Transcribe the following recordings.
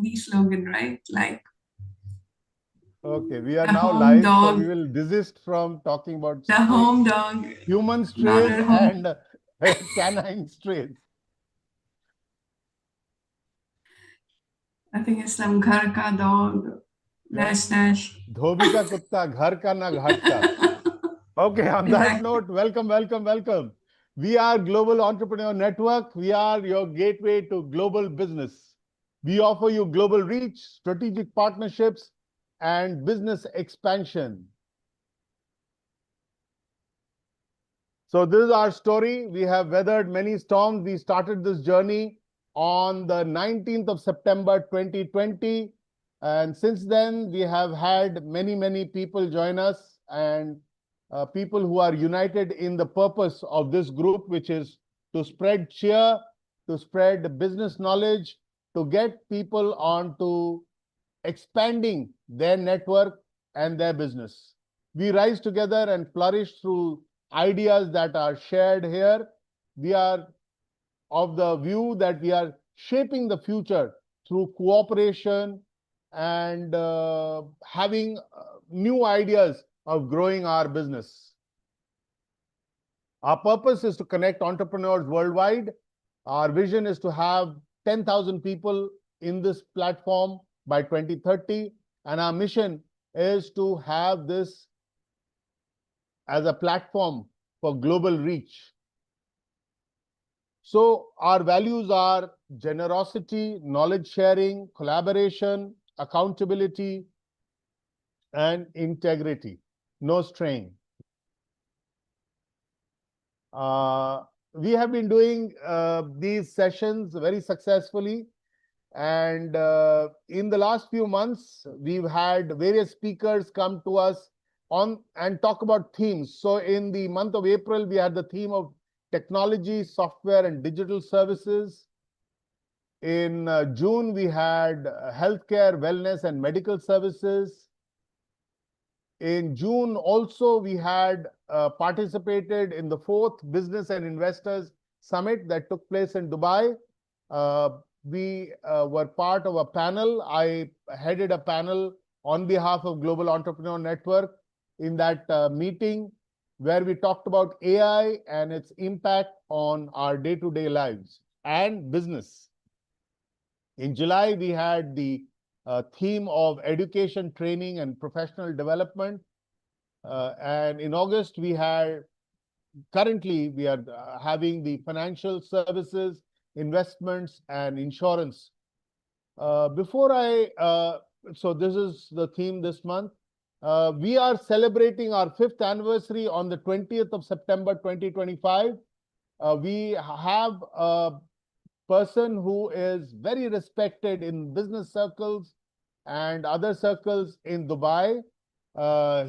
movie slogan, right? Like Okay, we are the now home live, so we dog, will desist from talking about the home dog, human not strays at home. and canine strays. I think it's some ghar ka dog, Yeah, dash dash. धोबी का कुत्ता घर का ना घाट का. Okay, on that Exactly. note, welcome, welcome, welcome. We are Global Entrepreneur Network. We are your gateway to global business. We offer you global reach, strategic partnerships, and business expansion. So this is our story. We have weathered many storms. We started this journey on the 19th of September 2020. And since then, we have had many, many people join us, and people who are united in the purpose of this group, which is to spread cheer, to spread business knowledge, to get people onto expanding their network and their business. We rise together and flourish through ideas that are shared here. We are of the view that we are shaping the future through cooperation and having new ideas of growing our business. Our purpose is to connect entrepreneurs worldwide. Our vision is to have 10,000 people in this platform by 2030. And our mission is to have this as a platform for global reach. So our values are generosity, knowledge sharing, collaboration, accountability, and integrity. No straying. We have been doing these sessions very successfully. And in the last few months, we've had various speakers come to us on and talk about themes. So in the month of April, we had the theme of technology, software, and digital services. In June, we had healthcare, wellness, and medical services. In June, also, we had participated in the 4th Business and Investors Summit that took place in Dubai. We were part of a panel. I headed a panel on behalf of Global Entrepreneur Network in that meeting, where we talked about AI and its impact on our day-to-day lives and business. In July, we had the theme of education, training, and professional development. And in August, currently, we are having the financial services, investments, and insurance. So this is the theme this month. We are celebrating our 5th anniversary on the 20th of September 2025. We have a person who is very respected in business circles and other circles in Dubai.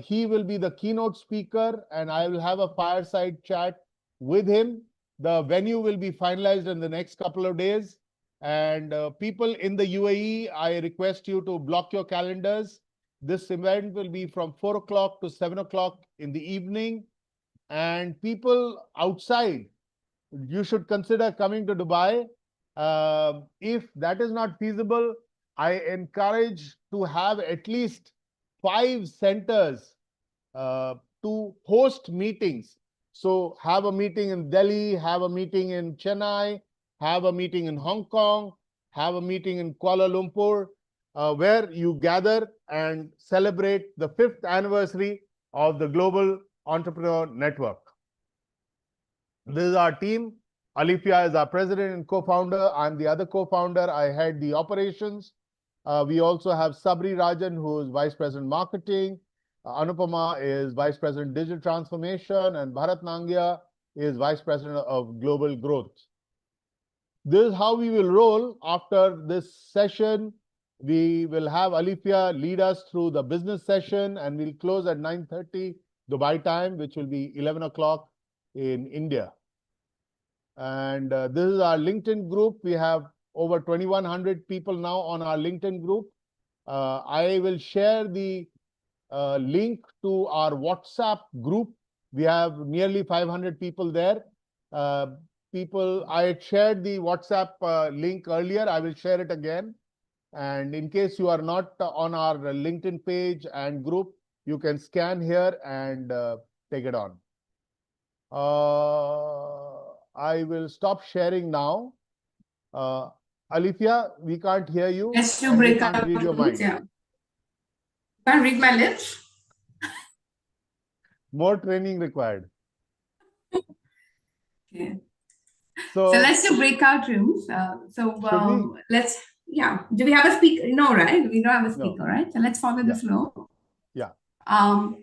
He will be the keynote speaker, and I will have a fireside chat with him. The venue will be finalized in the next couple of days. And people in the UAE, I request you to block your calendars. This event will be from 4 o'clock to 7 o'clock in the evening. And people outside, you should consider coming to Dubai. If that is not feasible, I encourage to have at least 5 centers to host meetings. So have a meeting in Delhi, have a meeting in Chennai, have a meeting in Hong Kong, have a meeting in Kuala Lumpur, where you gather and celebrate the 5th anniversary of the Global Entrepreneur Network. This is our team. Alifia is our president and co-founder. I'm the other co-founder. I head the operations. We also have Sabri Rajan, who is vice president marketing. Anupama is vice president digital transformation, and Bharat Nangia is vice president of global growth. This is how we will roll. After this session, we will have Alifia lead us through the business session, and we'll close at 9:30 Dubai time, which will be 11 o'clock in India. And this is our LinkedIn group. We have over 2,100 people now on our LinkedIn group. I will share the link to our WhatsApp group. We have nearly 500 people there. I had shared the WhatsApp link earlier. I will share it again. And in case you are not on our LinkedIn page and group, you can scan here and take it on. I will stop sharing now. Alithia, we can't hear you Let's do and we can't breakout read your rooms. mind. Yeah. Can't read my lips. More training required. Okay. So So, let's do breakout rooms. should we? Let's, yeah. Do we have a speaker? No, right? We don't have a No. speaker, right? So let's follow the Yeah. flow. Yeah. Um,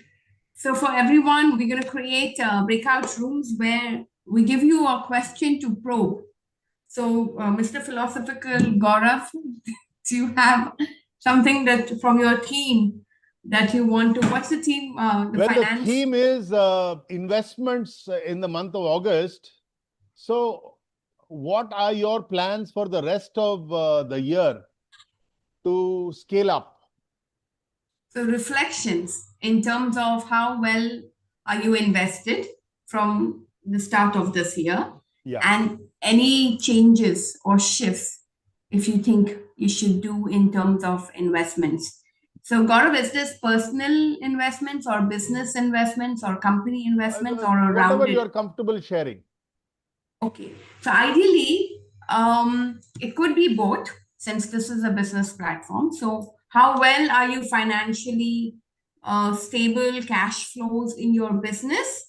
so for everyone, we're going to create breakout rooms where we give you a question to probe. So, Mr. Philosophical Gaurav, do you have something that from your team that you want to? What's the team? The Well, the finance. theme is investments in the month of August. So, what are your plans for the rest of the year to scale up? So reflections in terms of how well are you invested from the start of this year, Yeah. and any changes or shifts if you think you should do in terms of investments. So Gaurav, is this personal investments or business investments or company investments or a Whatever you rounded? are comfortable sharing. Okay. So ideally, it could be both since this is a business platform. So how well are you financially stable, cash flows in your business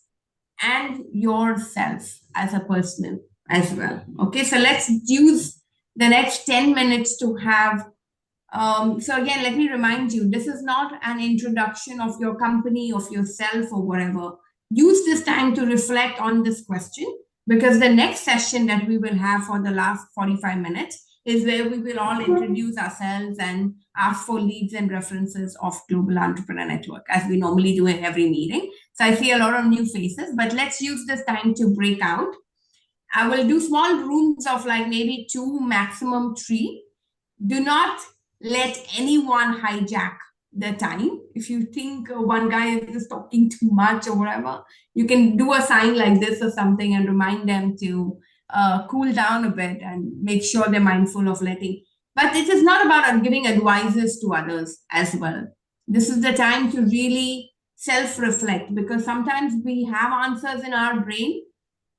and yourself as a person as well. Okay. So let's use the next 10 minutes to have so again, let me remind you, this is not an introduction of your company, of yourself, or whatever. Use this time to reflect on this question because the next session that we will have for the last 45 minutes is where we will all introduce ourselves and ask for leads and references of Global Entrepreneur Network, as we normally do in every meeting. So I see a lot of new faces, but let's use this time to break out. I will do small rooms of like maybe two, maximum three. Do not let anyone hijack the time. If you think one guy is just talking too much or whatever, you can do a sign like this or something and remind them to cool down a bit and make sure they're mindful of letting. But it is not about giving advices to others as well. This is the time to really self reflect because sometimes we have answers in our brain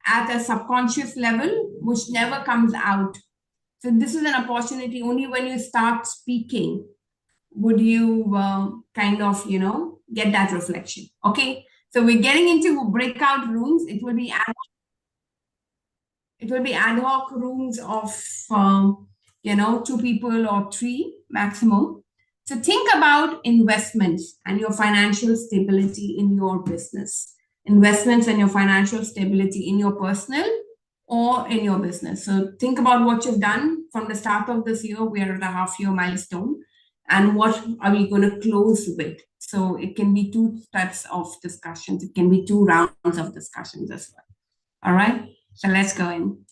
at a subconscious level which never comes out. So this is an opportunity. Only when you start speaking would you kind of, get that reflection. Okay. So we're getting into breakout rooms. It will be ad hoc rooms of, two people or three maximum. So think about investments and your financial stability in your business, investments and your financial stability in your personal or in your business. So think about what you've done from the start of this year. We are at a half year milestone. And what are we going to close with? So it can be two types of discussions. It can be two rounds of discussions as well. All right. So let's go in.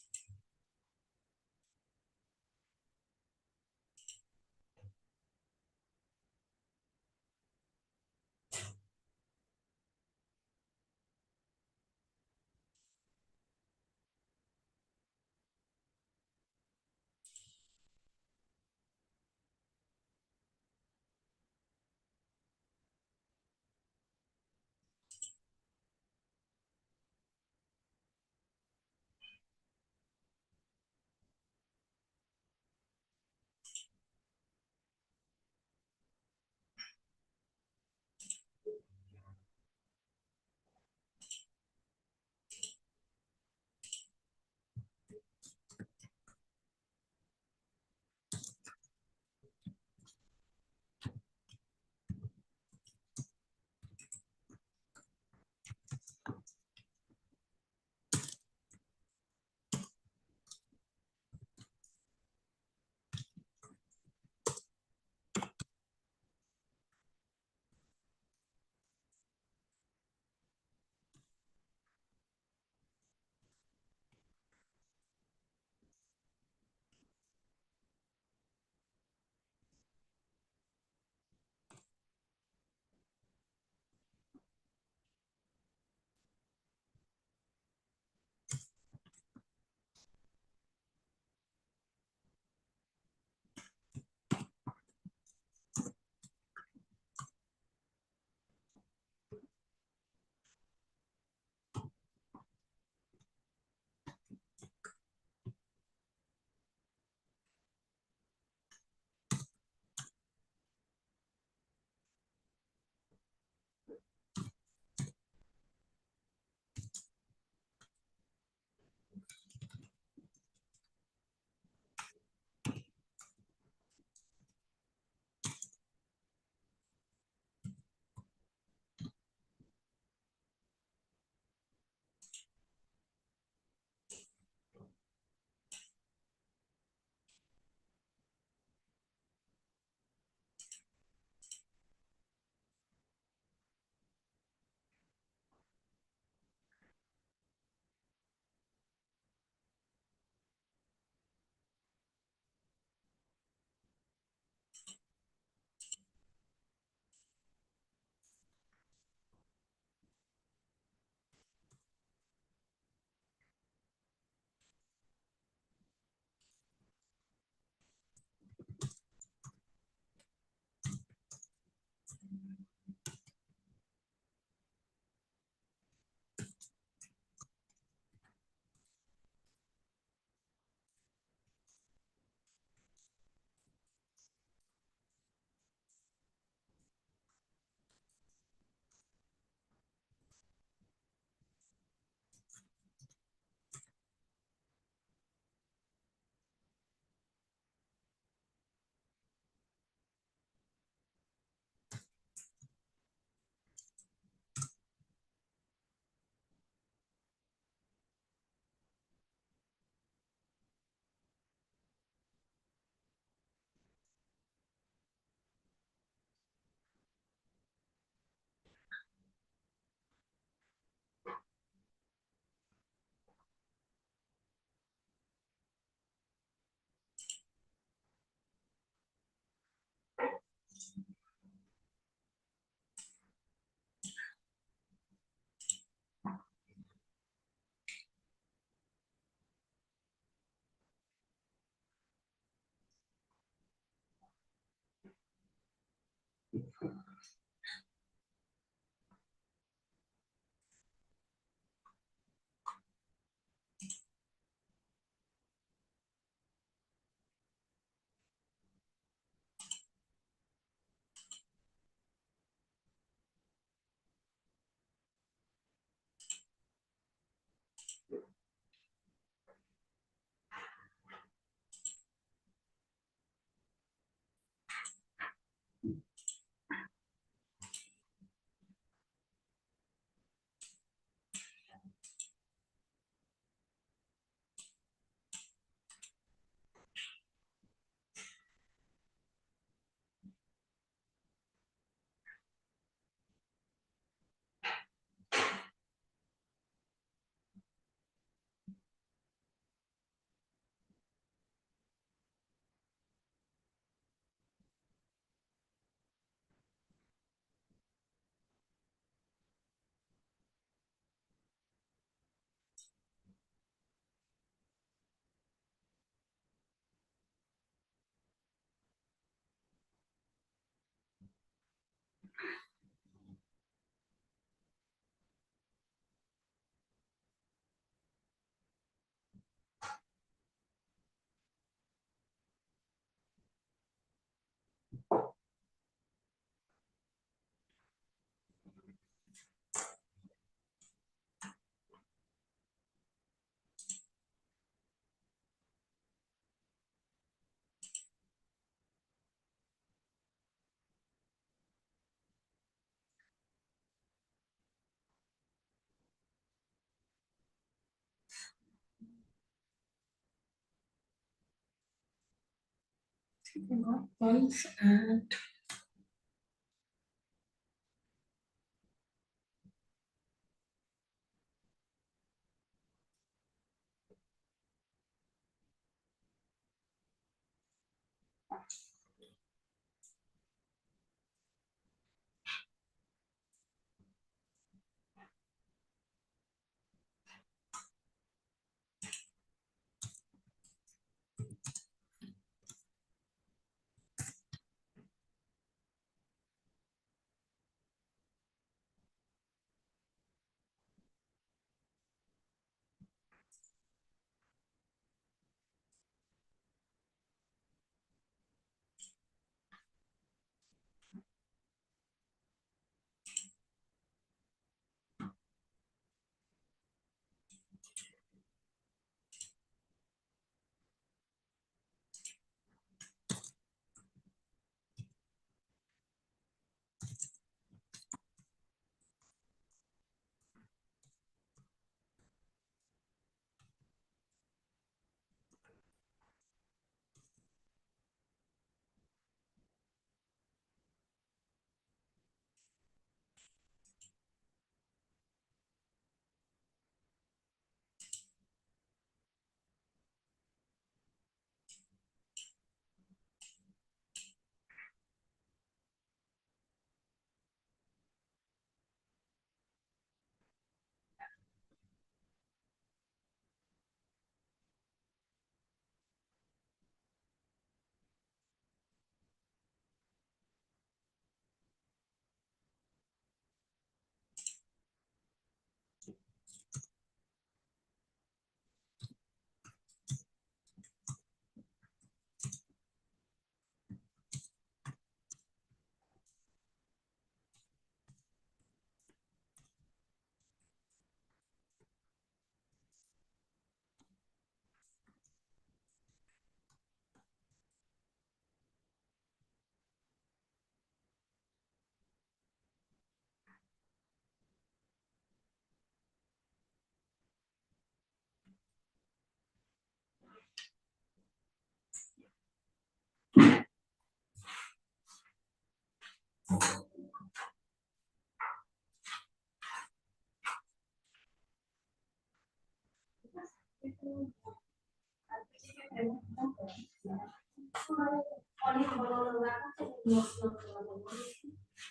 Pulse and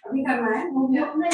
अभी करना है वो भी अपने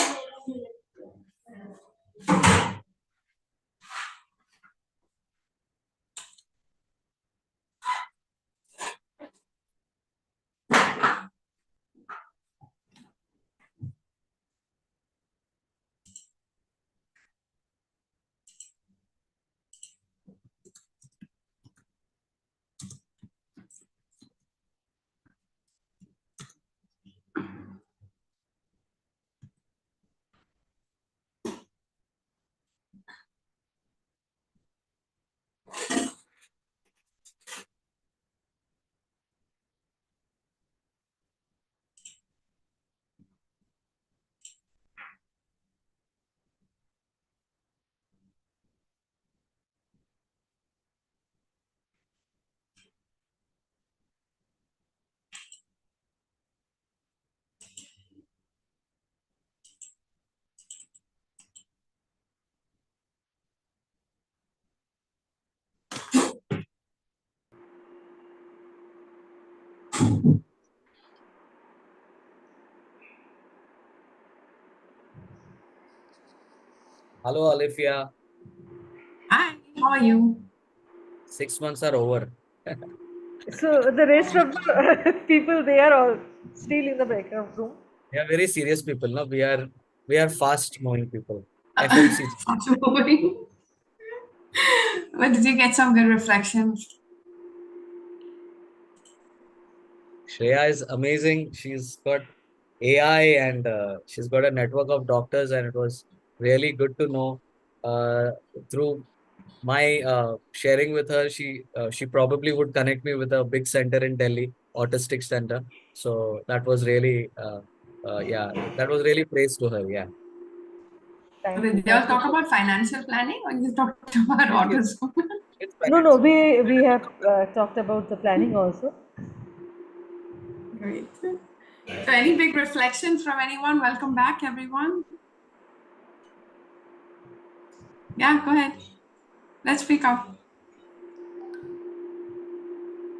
Hello, Alifia. Hi, how are you? 6 months are over. So the rest of the people, they are all still in the background room. We are very serious people, no? We are fast moving people. FMCG. Fast moving. But did you get some good reflections? Shreya is amazing. She's got AI and she's got a network of doctors, and it was really good to know through my sharing with her. She probably would connect me with a big center in Delhi, autistic center. So that was really yeah, that was really praise to her. Yeah. So Thank you. did they all Thank you. talk about financial planning or you talked about Yes, yes. autism? It's No, finance. we have talked about the planning also. Great. So any big reflections from anyone? Welcome back, everyone. Yeah, go ahead. Let's speak up.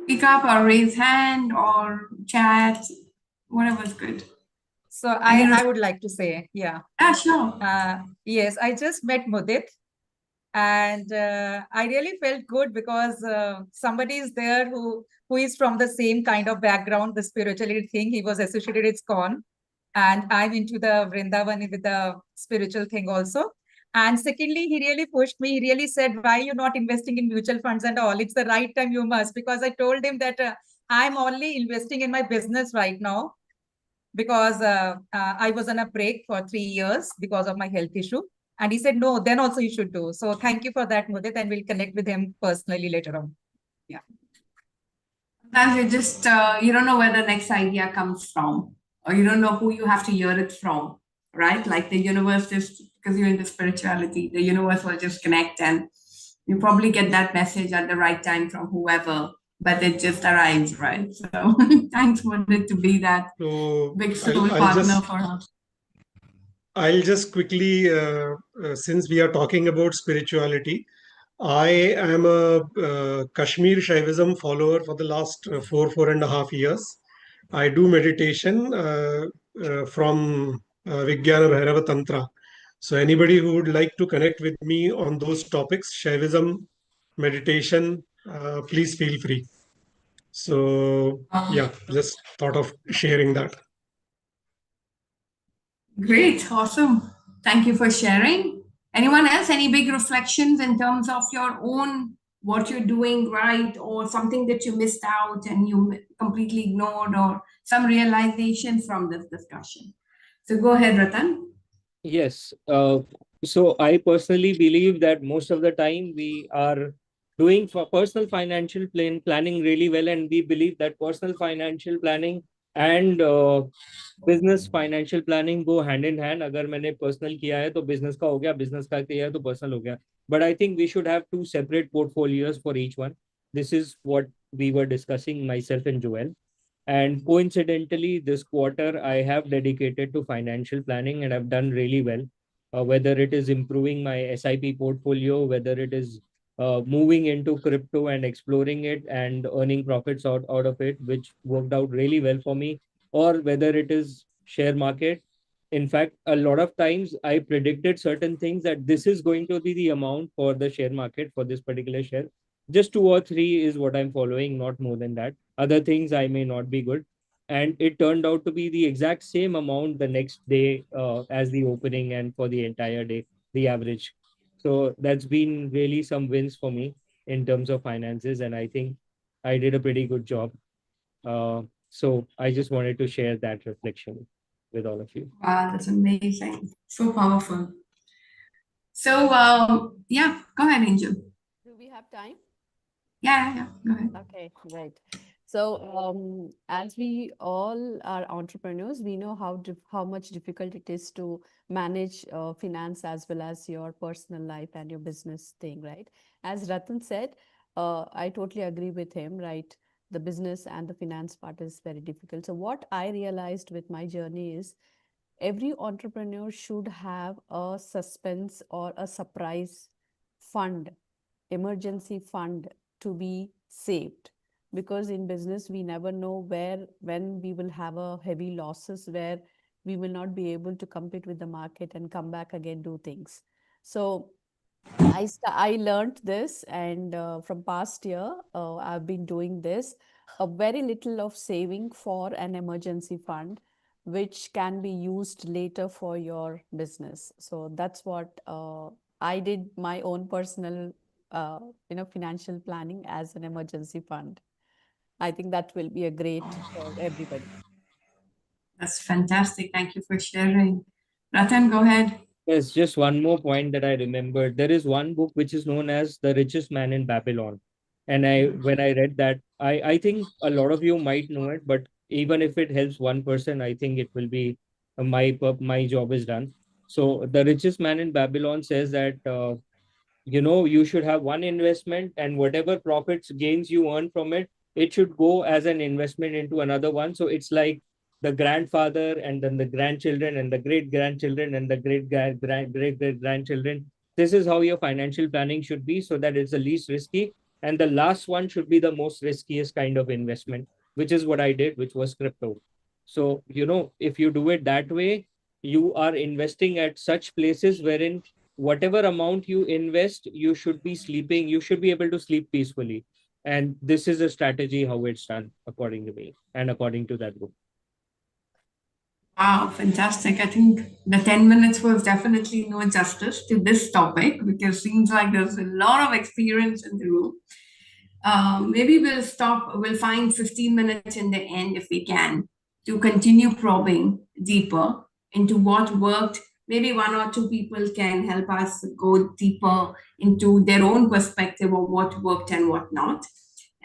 Speak up or raise hand or chat, whatever's good. So Any I would like to say, yeah. yeah, sure. Yes, I just met Mudit, and I really felt good because somebody is there who is from the same kind of background, the spirituality thing. He was associated with ISKCON, and I'm into the Vrindavan with the spiritual thing also. And secondly, he really pushed me. He really said, "Why you not investing in mutual funds and all? It's the right time. You must." Because I told him that I'm only investing in my business right now because I was on a break for 3 years because of my health issue. And he said, no, then also you should do. So thank you for that, Mudit, and we'll connect with him personally later on. Yeah. Sometimes you just you don't know where the next idea comes from, or you don't know who you have to hear it from, right? Like the universe, just because you're into spirituality, the universe will just connect, and you probably get that message at the right time from whoever, but it just arrives, right? So thanks for it to be that So big soul partner for us. I'll just quickly, since we are talking about spirituality, I am a Kashmir Shaivism follower for the last 4.5 years. I do meditation from Vijnana Bhairava Tantra. So anybody who would like to connect with me on those topics, Shaivism, meditation, please feel free. So yeah, just thought of sharing that. Great, awesome. Thank you for sharing. Anyone else? Any big reflections in terms of your own, what you're doing right, or something that you missed out and you completely ignored, or some realization from this discussion? So go ahead, Ratan. Yes. So I personally believe that most of the time we are doing for personal financial planning really well, and we believe that personal financial planning and business financial planning go hand in hand. अगर मैंने personal किया है तो business का हो गया, business का किया है तो पर्सनल हो गया. But I think we should have two separate portfolios for each one. This is what we were discussing myself and Joel. And coincidentally, this quarter I have dedicated to financial planning and I've done really well. Whether it is improving my SIP portfolio, whether it is moving into crypto and exploring it and earning profits out of it, which worked out really well for me, or whether it is share market. In fact, a lot of times I predicted certain things that this is going to be the amount for the share market for this particular share. Just 2 or 3 is what I'm following, not more than that. Other things I may not be good. And it turned out to be the exact same amount the next day as the opening and for the entire day, the average. So that's been really some wins for me in terms of finances. And I think I did a pretty good job. So I just wanted to share that reflection with all of you. Wow, that's amazing. So powerful. So, yeah, go ahead, Angel. Do we have time? Yeah, go ahead. Okay, right. So, as we all are entrepreneurs, we know how much difficult it is to manage finance as well as your personal life and your business thing, right? As Ratan said, I totally agree with him, right? The business and the finance part is very difficult. So, what I realized with my journey is every entrepreneur should have a suspense or a surprise fund, emergency fund to be saved. because in business, we never know when we will have a heavy losses, where we will not be able to compete with the market and come back again, do things. So I learned this, and from past year, I've been doing this. A very little of saving for an emergency fund, which can be used later for your business. So that's what I did, my own personal, financial planning as an emergency fund. I think that will be a great for everybody. That's fantastic. Thank you for sharing. Ratan, go ahead. There's just one more point that I remembered. There is one book which is known as The Richest Man in Babylon. And when I read that, I think a lot of you might know it, but even if it helps one person, I think it will be my job is done. So The Richest Man in Babylon says that you should have one investment, and whatever profits gains you earn from it, it should go as an investment into another one. So it's like the grandfather, and then the grandchildren, and the great grandchildren, and the great grandchildren. This is how your financial planning should be, so that it's the least risky, and the last one should be the most riskiest kind of investment, which is what I did, which was crypto. So if you do it that way, you are investing at such places wherein whatever amount you invest, you should be sleeping, you should be able to sleep peacefully. And this is a strategy how it's done, according to me and according to that book. Wow, fantastic. I think the 10 minutes was definitely no justice to this topic because it seems like there's a lot of experience in the room. Maybe we'll find 15 minutes in the end if we can to continue probing deeper into what worked. Maybe one or two people can help us go deeper into their own perspective of what worked and what not.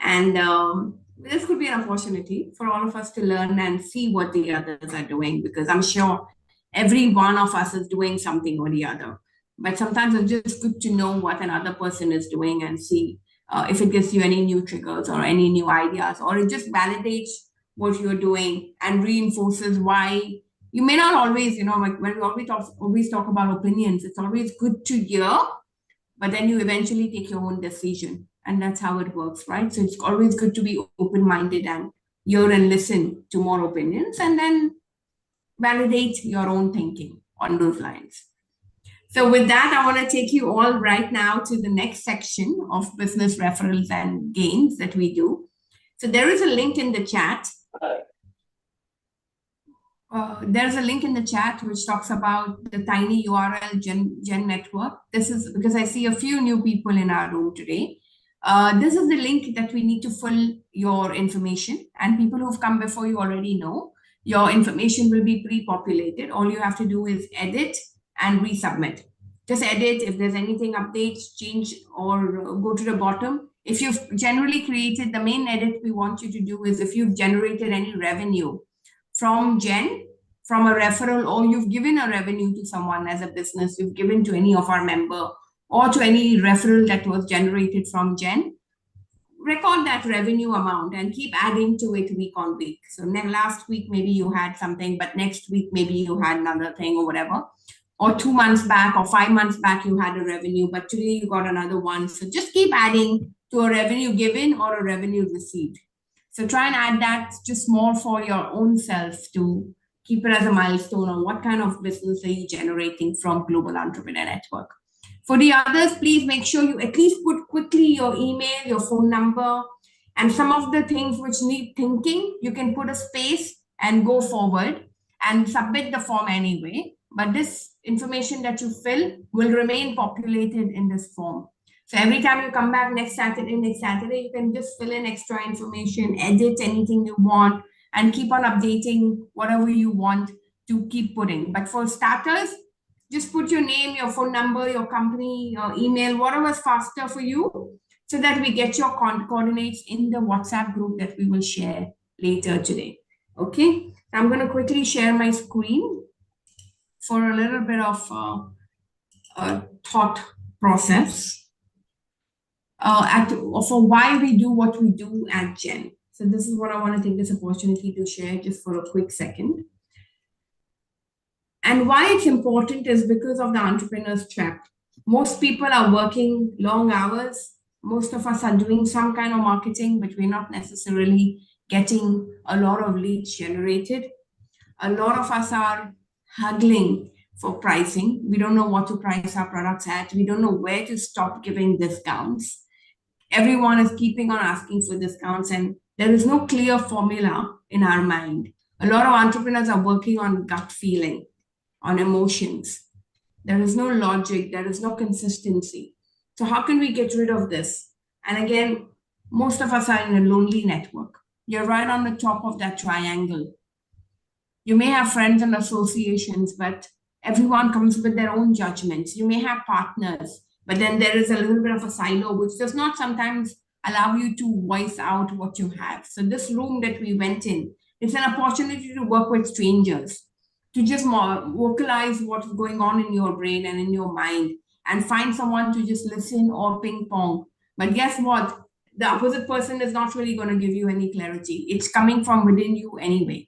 And this could be an opportunity for all of us to learn and see what the others are doing, because I'm sure every one of us is doing something or the other. But sometimes it's just good to know what another person is doing and see if it gives you any new triggers or any new ideas, or it just validates what you're doing and reinforces why you may not always, like when we always talk about opinions, it's always good to hear, but then you eventually take your own decision. And that's how it works, right? So it's always good to be open-minded and hear and listen to more opinions and then validate your own thinking on those lines. So with that, I want to take you all right now to the next section of business referrals and gains that we do. So there is a link in the chat. There's a link in the chat which talks about the tiny URL Gen Network. This is because I see a few new people in our room today. This is the link that we need to fill your information, and people who've come before you already know your information will be pre-populated. All you have to do is edit and resubmit. Just edit if there's anything updates, change, or go to the bottom. If you've generally created, the main edit we want you to do is if you've generated any revenue from a referral, or you've given a revenue to someone as a business, you've given to any of our member or to any referral that was generated from Gen, record that revenue amount and keep adding to it week on week. So last week, maybe you had something, but next week, maybe you had another thing or whatever. Or 2 months back or 5 months back, you had a revenue, but today you got another one. So just keep adding to a revenue given or a revenue received. So try and add that just more for your own self to keep it as a milestone on what kind of business are you generating from Global Entrepreneur Network. For the others, please make sure you at least put quickly your email, your phone number, and some of the things which need thinking, you can put a space and go forward and submit the form anyway. But this information that you fill will remain populated in this form. So every time you come back next Saturday, you can just fill in extra information, edit anything you want, and keep on updating whatever you want to keep putting. But for starters, just put your name, your phone number, your company, your email, whatever's faster for you, so that we get your coordinates in the WhatsApp group that we will share later today. Okay, I'm going to quickly share my screen for a little bit of thought process for why we do what we do at Gen. So this is what I want to take this opportunity to share just for a quick second. And why it's important is because of the entrepreneur's trap. Most people are working long hours, Most of us are doing some kind of marketing, but we're not necessarily getting a lot of leads generated. A lot of us are haggling for pricing. We don't know what to price our products at. We don't know where to stop giving discounts. Everyone is keeping on asking for discounts, and there is no clear formula in our mind. A lot of entrepreneurs are working on gut feeling, on emotions. There is no logic, there is no consistency. So, how can we get rid of this? And again, most of us are in a lonely network. You're right on the top of that triangle. You may have friends and associations, but everyone comes with their own judgments. You may have partners, but then there is a little bit of a silo, which does not sometimes allow you to voice out what you have. So, this room that we went in, it's an opportunity to work with strangers, to just vocalize what's going on in your brain and in your mind, and find someone to just listen or ping pong. But guess what? The opposite person is not really going to give you any clarity. It's coming from within you anyway.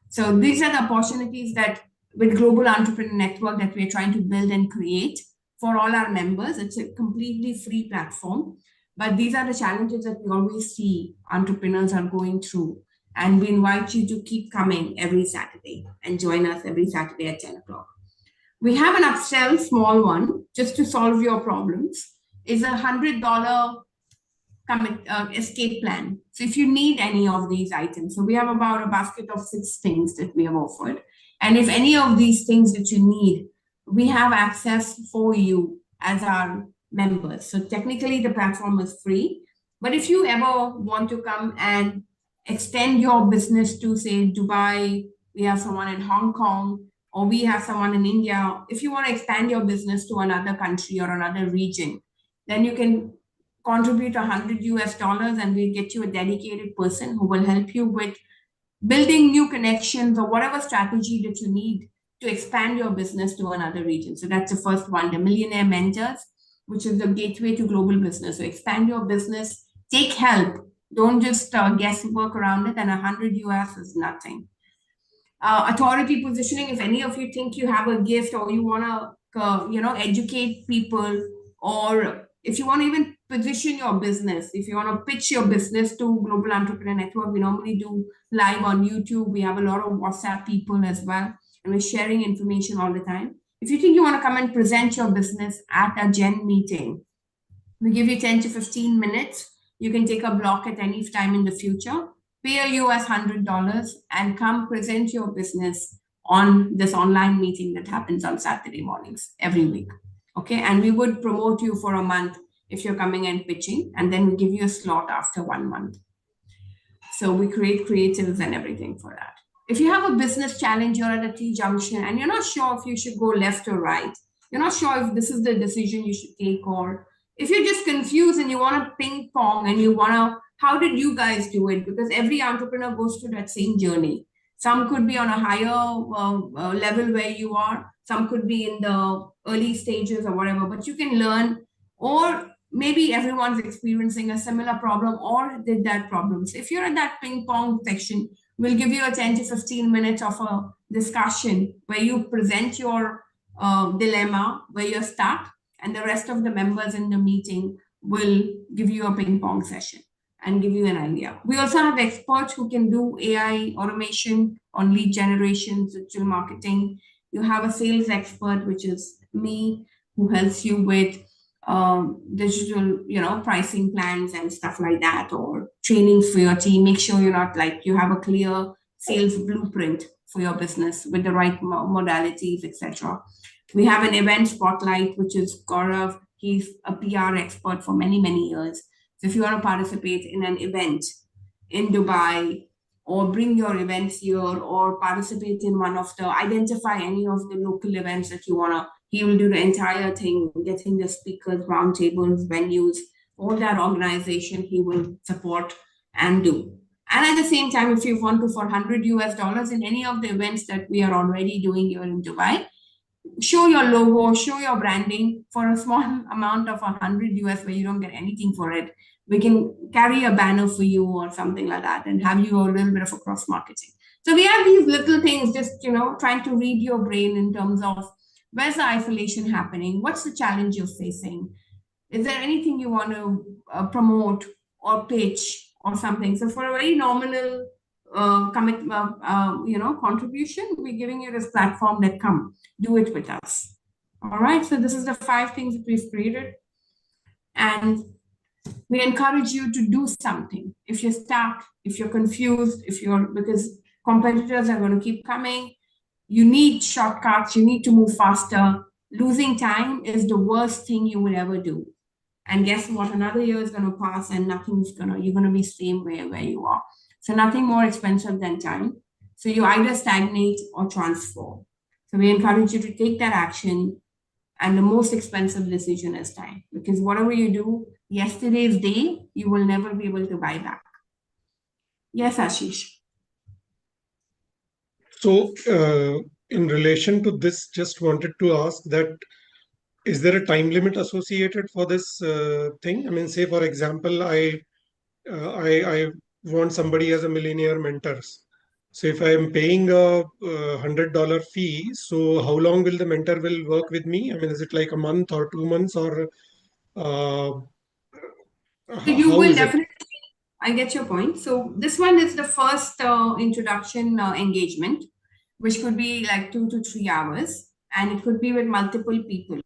So these are the opportunities that with Global Entrepreneur Network that we're trying to build and create for all our members. It's a completely free platform, but these are the challenges that we always see entrepreneurs are going through. And we invite you to keep coming every Saturday and join us every Saturday at 10 o'clock. We have an upsell, small one, just to solve your problems. Is a $100 escape plan. So if you need any of these items, so we have about a basket of 6 things that we have offered. And if any of these things that you need, we have access for you as our members. So technically the platform is free, but if you ever want to come and extend your business to say Dubai, we have someone in Hong Kong, or we have someone in India, if you want to expand your business to another country or another region, then you can contribute $100 and we'll get you a dedicated person who will help you with building new connections or whatever strategy that you need to expand your business to another region. So that's the first one, the Millionaire Mentors, which is the gateway to global business. So expand your business, take help. Don't just guess work around it, and $100 is nothing. Authority positioning, if any of you think you have a gift or you want to educate people, or if you want to even position your business, if you want to pitch your business to Global Entrepreneur Network, we normally do live on YouTube. We have a lot of WhatsApp people as well, and we're sharing information all the time. If you think you want to come and present your business at a Gen meeting, we give you 10 to 15 minutes. You can take a block at any time in the future, pay a US $100 and come present your business on this online meeting that happens on Saturday mornings every week. Okay, and we would promote you for a month if you're coming and pitching, and then we give you a slot after 1 month. So we create creatives and everything for that. If you have a business challenge, you're at a T-junction and you're not sure if you should go left or right, you're not sure if this is the decision you should take, or if you're just confused and you want to ping pong and you want to, how did you guys do it? Because every entrepreneur goes through that same journey. Some could be on a higher level where you are. Some could be in the early stages or whatever, but you can learn, or maybe everyone's experiencing a similar problem or did that problem. So if you're in that ping pong section, we'll give you a 10 to 15 minutes of a discussion where you present your dilemma, where you're stuck, and the rest of the members in the meeting will give you a ping pong session and give you an idea. We also have experts who can do AI automation on lead generation, digital marketing. You have a sales expert, which is me, who helps you with digital, pricing plans and stuff like that, or trainings for your team. Make sure you have a clear sales blueprint for your business with the right modalities, etc. We have an event spotlight, which is Gaurav. He's a PR expert for many, many years. So if you want to participate in an event in Dubai, or bring your events here, or participate in identify any of the local events that you want to, he will do the entire thing, getting the speakers, roundtables, venues, all that organization he will support and do. And at the same time, if you want to, for $100 in any of the events that we are already doing here in Dubai, show your logo, show your branding for a small amount of $100 where you don't get anything for it. We can carry a banner for you or something like that and have you a little bit of a cross marketing. So we have these little things, just, trying to read your brain in terms of where's the isolation happening? What's the challenge you're facing? Is there anything you want to promote or pitch or something? So for a very nominal contribution, we're giving you this platform that come, do it with us. All right. So this is the 5 things that we've created. And we encourage you to do something. If you're stuck, if you're confused, because competitors are going to keep coming, you need shortcuts, you need to move faster. Losing time is the worst thing you will ever do. And guess what? Another year is going to pass and you're going to be same where you are. So nothing more expensive than time. So you either stagnate or transform. So we encourage you to take that action. And the most expensive decision is time, because whatever you do, yesterday's day, you will never be able to buy back. Yes, Ashish. So, in relation to this, just wanted to ask that, is there a time limit associated for this thing? I mean, say for example, I want somebody as a millionaire mentors. So if I am paying a $100 fee, so how long will the mentor will work with me? I mean, is it like a month or 2 months, or uh, So you how will is it? definitely, I get your point. So this one is the first introduction engagement, which could be like 2 to 3 hours, and it could be with multiple people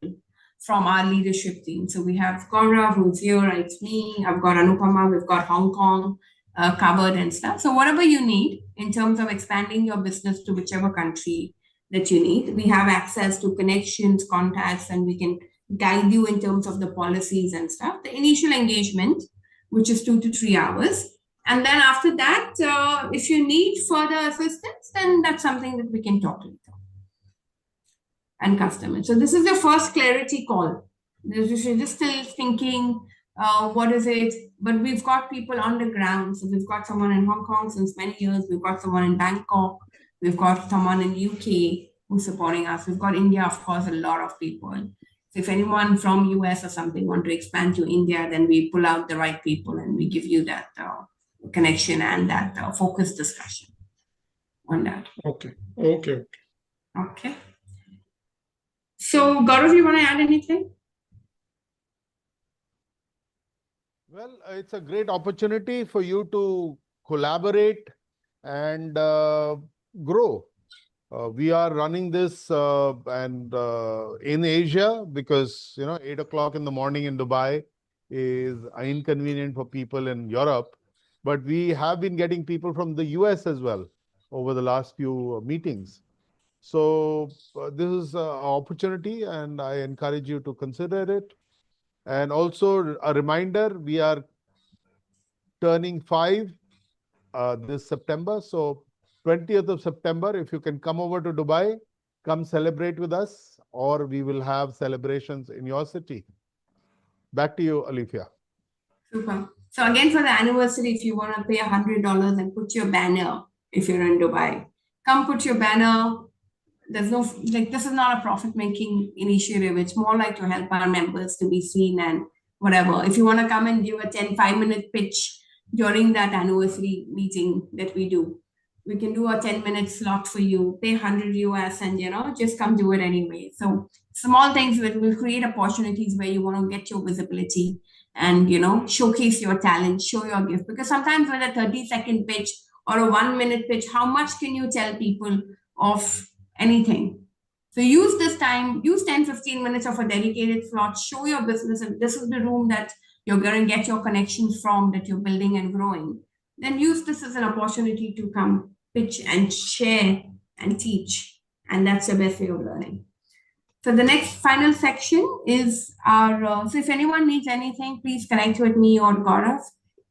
from our leadership team. So we have Gaurav, who's here, it's me, I've got Anupama, we've got Hong Kong covered and stuff. So whatever you need in terms of expanding your business to whichever country that you need, we have access to connections, contacts, and we can guide you in terms of the policies and stuff. The initial engagement, which is 2 to 3 hours. And then after that, if you need further assistance, then that's something that we can talk later and customer. So this is the first clarity call. You're just still thinking, what is it? But we've got people on the ground. So we've got someone in Hong Kong since many years. We've got someone in Bangkok. We've got someone in UK who's supporting us. We've got India, of course, a lot of people. So if anyone from US or something want to expand to India, then we pull out the right people and we give you that connection and that focused discussion on that. Okay. Okay. Okay. So, Gaurav, you want to add anything? Well, it's a great opportunity for you to collaborate and grow. We are running this in Asia because 8 o'clock in the morning in Dubai is inconvenient for people in Europe. But we have been getting people from the US as well over the last few meetings. So this is an opportunity, and I encourage you to consider it. And also a reminder, we are turning 5 this September. So 20th of September, if you can come over to Dubai, come celebrate with us, or we will have celebrations in your city. Back to you, Alifia. Super. So again, for the anniversary, if you want to pay $100 and put your banner, if you're in Dubai, come put your banner. There's no, this is not a profit-making initiative. It's more like to help our members to be seen and whatever. If you want to come and give a 5-minute pitch during that anniversary meeting that we do, we can do a 10-minute slot for you, pay 100 US, and just come do it anyway. So small things will create opportunities where you want to get your visibility and showcase your talent, show your gift. Because sometimes with a 30-second pitch or a 1-minute pitch, how much can you tell people of anything? So use this time, use 10-15 minutes of a dedicated slot, show your business, and this is the room that you're going to get your connections from, that you're building and growing. Then use this as an opportunity to come pitch and share and teach. And that's the best way of learning. So the next final section is our, so if anyone needs anything, please connect with me or Gaurav,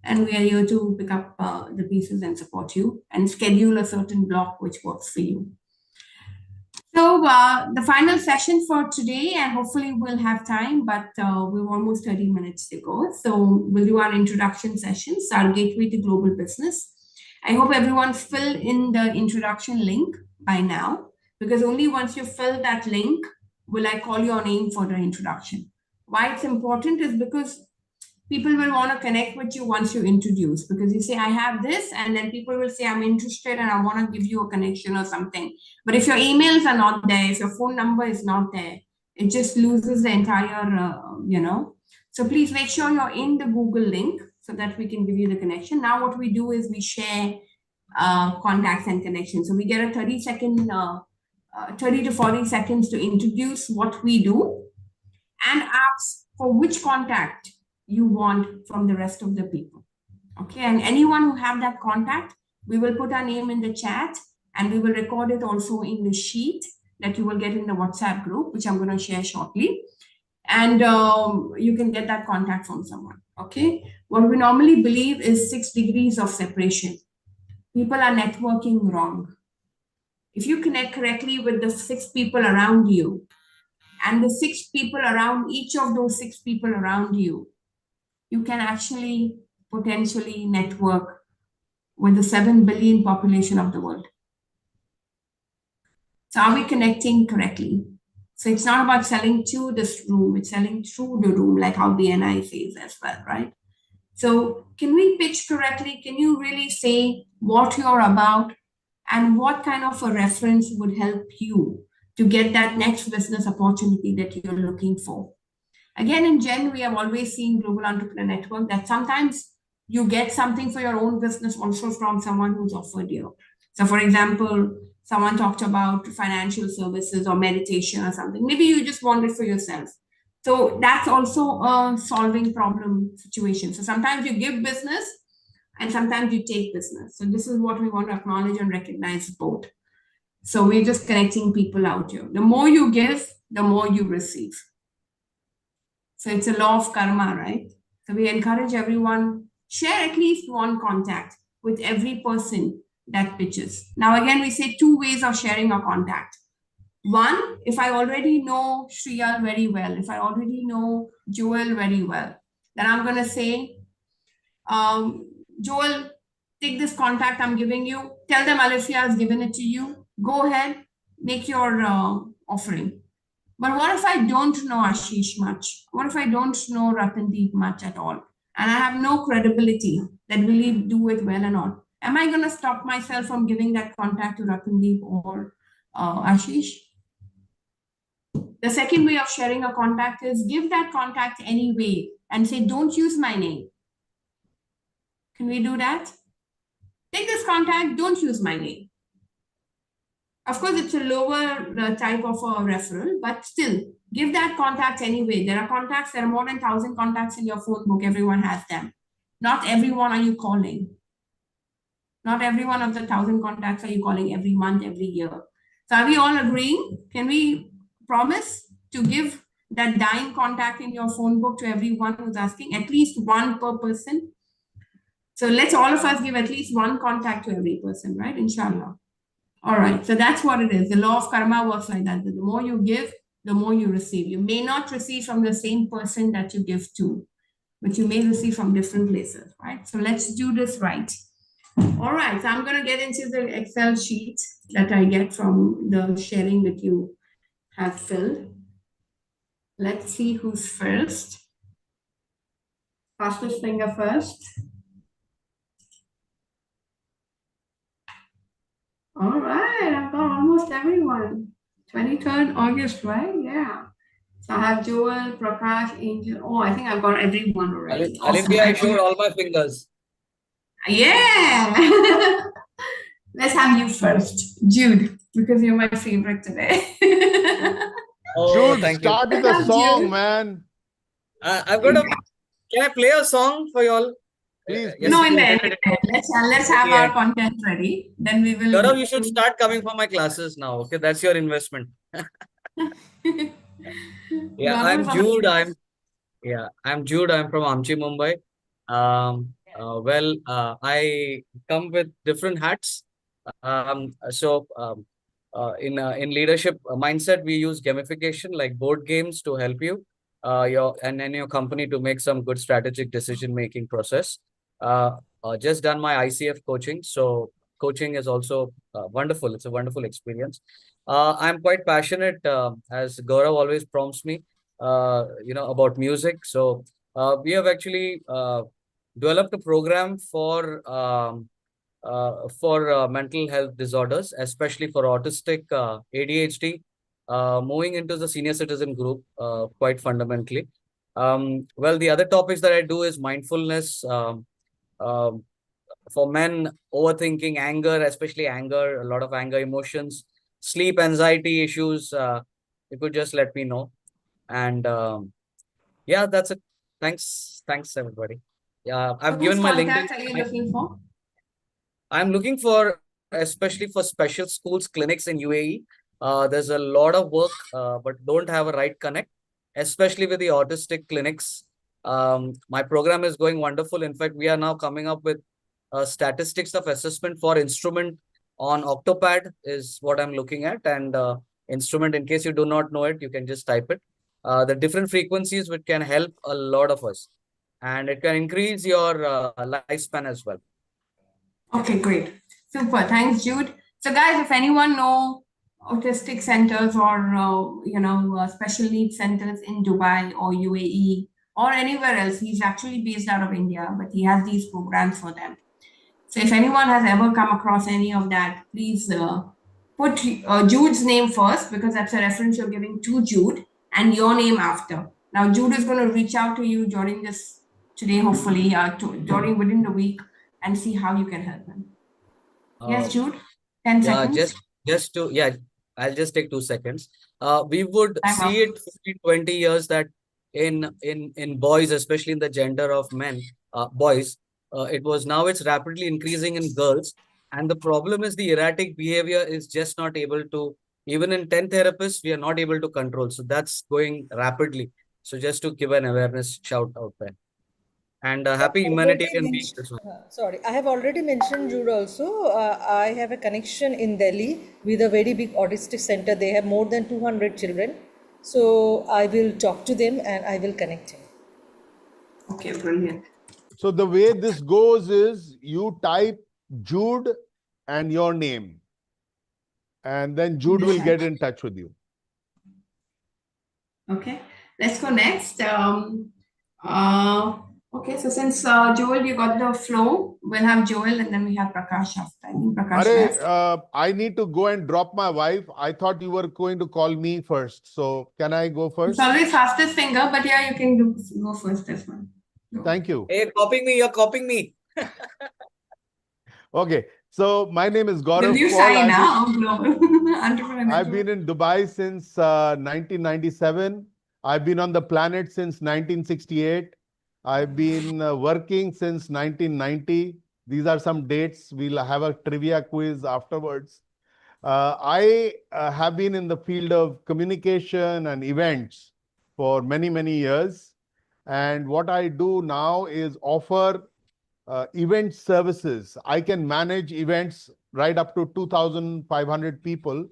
and we are here to pick up the pieces and support you and schedule a certain block which works for you. So the final session for today, and hopefully we'll have time, but we've almost 30 minutes to go. So we'll do our introduction sessions, our gateway to global business. I hope everyone's filled in the introduction link by now, because only once you fill that link will I call your name for the introduction. Why it's important is because people will want to connect with you once you introduce, because you say, I have this, and then people will say, I'm interested and I want to give you a connection or something. But if your emails are not there, if your phone number is not there, it just loses the entire, So please make sure you're in the Google link so that we can give you the connection. Now what we do is we share contacts and connections. So we get a 30 to 40 seconds to introduce what we do and ask for which contact you want from the rest of the people. Okay, and anyone who have that contact, we will put our name in the chat and we will record it also in the sheet that you will get in the WhatsApp group, which I'm going to share shortly. And you can get that contact from someone. Okay, what we normally believe is 6 degrees of separation. People are networking wrong. If you connect correctly with the 6 people around you, and the 6 people around each of those 6 people around you, you can actually potentially network with the 7 billion population of the world. So are we connecting correctly? So it's not about selling to this room, it's selling through the room, like how BNI says as well, right? So can we pitch correctly? Can you really say what you're about and what kind of a reference would help you to get that next business opportunity that you're looking for? Again, in Gen, we have always seen Global Entrepreneur Network that sometimes you get something for your own business also from someone who's offered you. So, for example, someone talked about financial services or meditation or something. Maybe you just want it for yourself. So that's also a solving problem situation. So sometimes you give business and sometimes you take business. So this is what we want to acknowledge and recognize both. So we're just connecting people out here. The more you give, the more you receive. So it's a law of karma, right? So we encourage everyone, share at least one contact with every person that pitches. Now, again, we say 2 ways of sharing a contact. One, if I already know Shriyal very well, if I already know Joel very well, then I'm going to say, Joel, take this contact I'm giving you. Tell them Alifia has given it to you. Go ahead, make your offering. But what if I don't know Ashish much? What if I don't know Ratandeep much at all? And I have no credibility that will he do it well or not? Am I going to stop myself from giving that contact to Ratandeep or Ashish? The second way of sharing a contact is give that contact anyway and say, don't use my name. Can we do that? Take this contact, don't use my name. Of course, it's a lower type of a referral, but still give that contact anyway. There are contacts, there are more than 1,000 contacts in your phone book. Everyone has them. Not everyone are you calling. Not every one of the 1,000 contacts are you calling every month, every year. So are we all agreeing? Can we promise to give that dying contact in your phone book to everyone who's asking, at least one per person? So let's all of us give at least one contact to every person, right? Inshallah. All right, so that's what it is. The law of karma works like that. The more you give, the more you receive. You may not receive from the same person that you give to, but you may receive from different places, right? So let's do this right. All right, so I'm going to get into the Excel sheet that I get from the sharing that you have filled. Let's see who's first. Fastest finger first. All right, I've got almost everyone. 23rd August, right? Yeah. So I have Joel, Prakash, Angel. Oh, I think I've got everyone already. Awesome. Olympia, I showed all my fingers. Yeah. Let's have you first, Jude, because you're my favorite today. Oh, Jude, thank you. start with a song, man. I've got a. Can I play a song for y'all? Please, Yes, No, please. in the you end. said it. Let's have Yeah. our content ready. Then we will. Gaurav, you should start coming for my classes now. Okay, that's your investment. Yeah, Gaurav I'm is Jude. on- I'm Jude. I'm from Amchi, Mumbai. I come with different hats. In leadership mindset, we use gamification like board games to help you your company to make some good strategic decision making process. Just done my ICF coaching, so coaching is also wonderful. It's a wonderful experience. I'm quite passionate, as Gaurav always prompts me, about music. So we have actually developed a program for mental health disorders, especially for autistic, ADHD, moving into the senior citizen group quite fundamentally. Well, the other topics that I do is mindfulness. Um, for men, overthinking, anger, especially anger, a lot of anger emotions, sleep, anxiety issues. You could just let me know. And yeah, that's it. Thanks everybody. Yeah, So I've whose given my LinkedIn. contact are you looking for? I'm looking for, especially for special schools, clinics in UAE. There's a lot of work, but don't have a right connect, especially with the autistic clinics. My program is going wonderful. In fact, we are now coming up with statistics of assessment for instrument on Octopad is what I'm looking at. And instrument, in case you do not know it, you can just type it. The different frequencies which can help a lot of us. And it can increase your lifespan as well. Okay, great. Super. Thanks, Jude. So, guys, if anyone know autistic centers or special needs centers in Dubai or UAE or anywhere else, he's actually based out of India, but he has these programs for them. So, if anyone has ever come across any of that, please put Jude's name first because that's a reference you're giving to Jude and your name after. Now, Jude is going to reach out to you during this today, hopefully, during within the week and see how you can help him. Yes, Jude, 10 Yeah, seconds. I'll just take 2 seconds. We would Time up. see it 15, 20 years that in boys, especially in the gender of men, boys, it's rapidly increasing in girls. And the problem is the erratic behavior is just not able to, even in 10 therapists, we are not able to control. So that's going rapidly. So just to give an awareness shout out there. And happy humanitarian week as well. Sorry, I have already mentioned, Jude, also. I have a connection in Delhi with a very big autistic center. They have more than 200 children. So I will talk to them and I will connect him. Okay, brilliant. So the way this goes is you type Jude and your name, and then Jude will get in touch with you. Okay, let's go next. Okay, so since Joel, you got the flow, we'll have Joel and then we have Prakash after. I think Prakash left. I need to go and drop my wife. I thought you were going to call me first. So can I go first? It's always fastest finger, but yeah, you can go first this one. Go. Thank you. Hey, you're copying me. Okay, so my name is Gaurav The new Paul. sign now, global entrepreneur. I've been in Dubai since 1997. I've been on the planet since 1968. I've been working since 1990. These are some dates. We'll have a trivia quiz afterwards. I have been in the field of communication and events for many, many years. And what I do now is offer event services. I can manage events right up to 2,500 people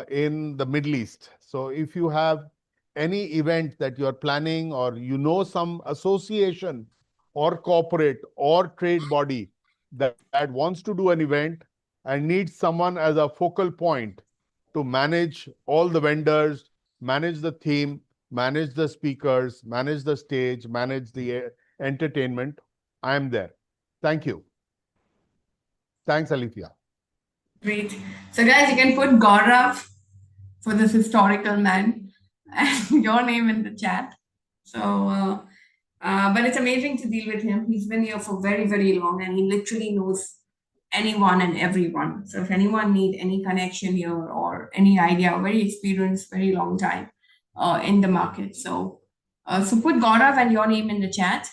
in the Middle East. So if you have any event that you're planning or you know some association or corporate or trade body that wants to do an event and needs someone as a focal point to manage all the vendors, manage the theme, manage the speakers, manage the stage, manage the entertainment, I am there. Thank you. Thanks, Alithia. Great. So guys, you can put Gaurav for this historical man and your name in the chat. So, but it's amazing to deal with him. He's been here for very, very long and he literally knows anyone and everyone. So if anyone need any connection here or any idea, very experienced, very long time in the market. So put Gaurav and your name in the chat.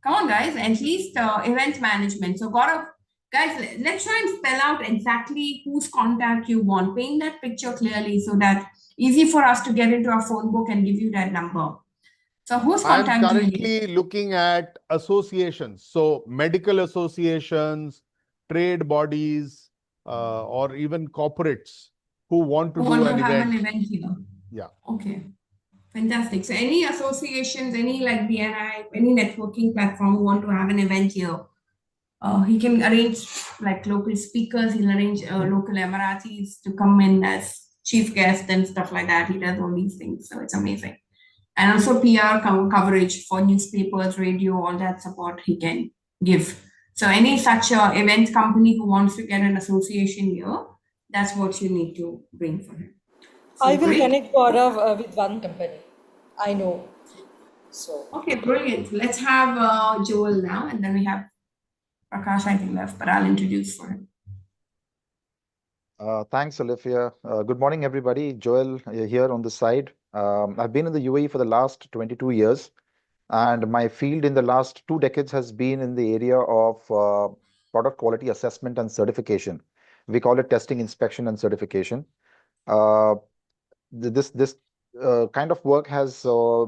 Come on, guys, at least event management. So Gaurav, guys, let's try and spell out exactly whose contact you want. Paint that picture clearly so that easy for us to get into our phone book and give you that number. So whose contact I'm do you need? currently looking at associations. So medical associations, trade bodies, or even corporates who want to Who do want to an have event. an event here? Yeah. Okay. Fantastic. So any associations, any like BNI, any networking platform who want to have an event here, he can arrange like local speakers, he'll arrange local Emiratis to come in as chief guest and stuff like that. He does all these things. So it's amazing. And also PR coverage for newspapers, radio, all that support he can give. So any such event company who wants to get an association here, that's what you need to bring for him. So I will great. connect Gaurav with one company. I know. So Okay, brilliant. Let's have Joel now, and then we have Prakash, I think, left, but I'll introduce for him. Thanks, Olivia. Good morning, everybody. Joel here on the side. I've been in the UAE for the last 22 years, and my field in the last 2 decades has been in the area of product quality assessment and certification. We call it testing, inspection, and certification. Uh, this kind of work has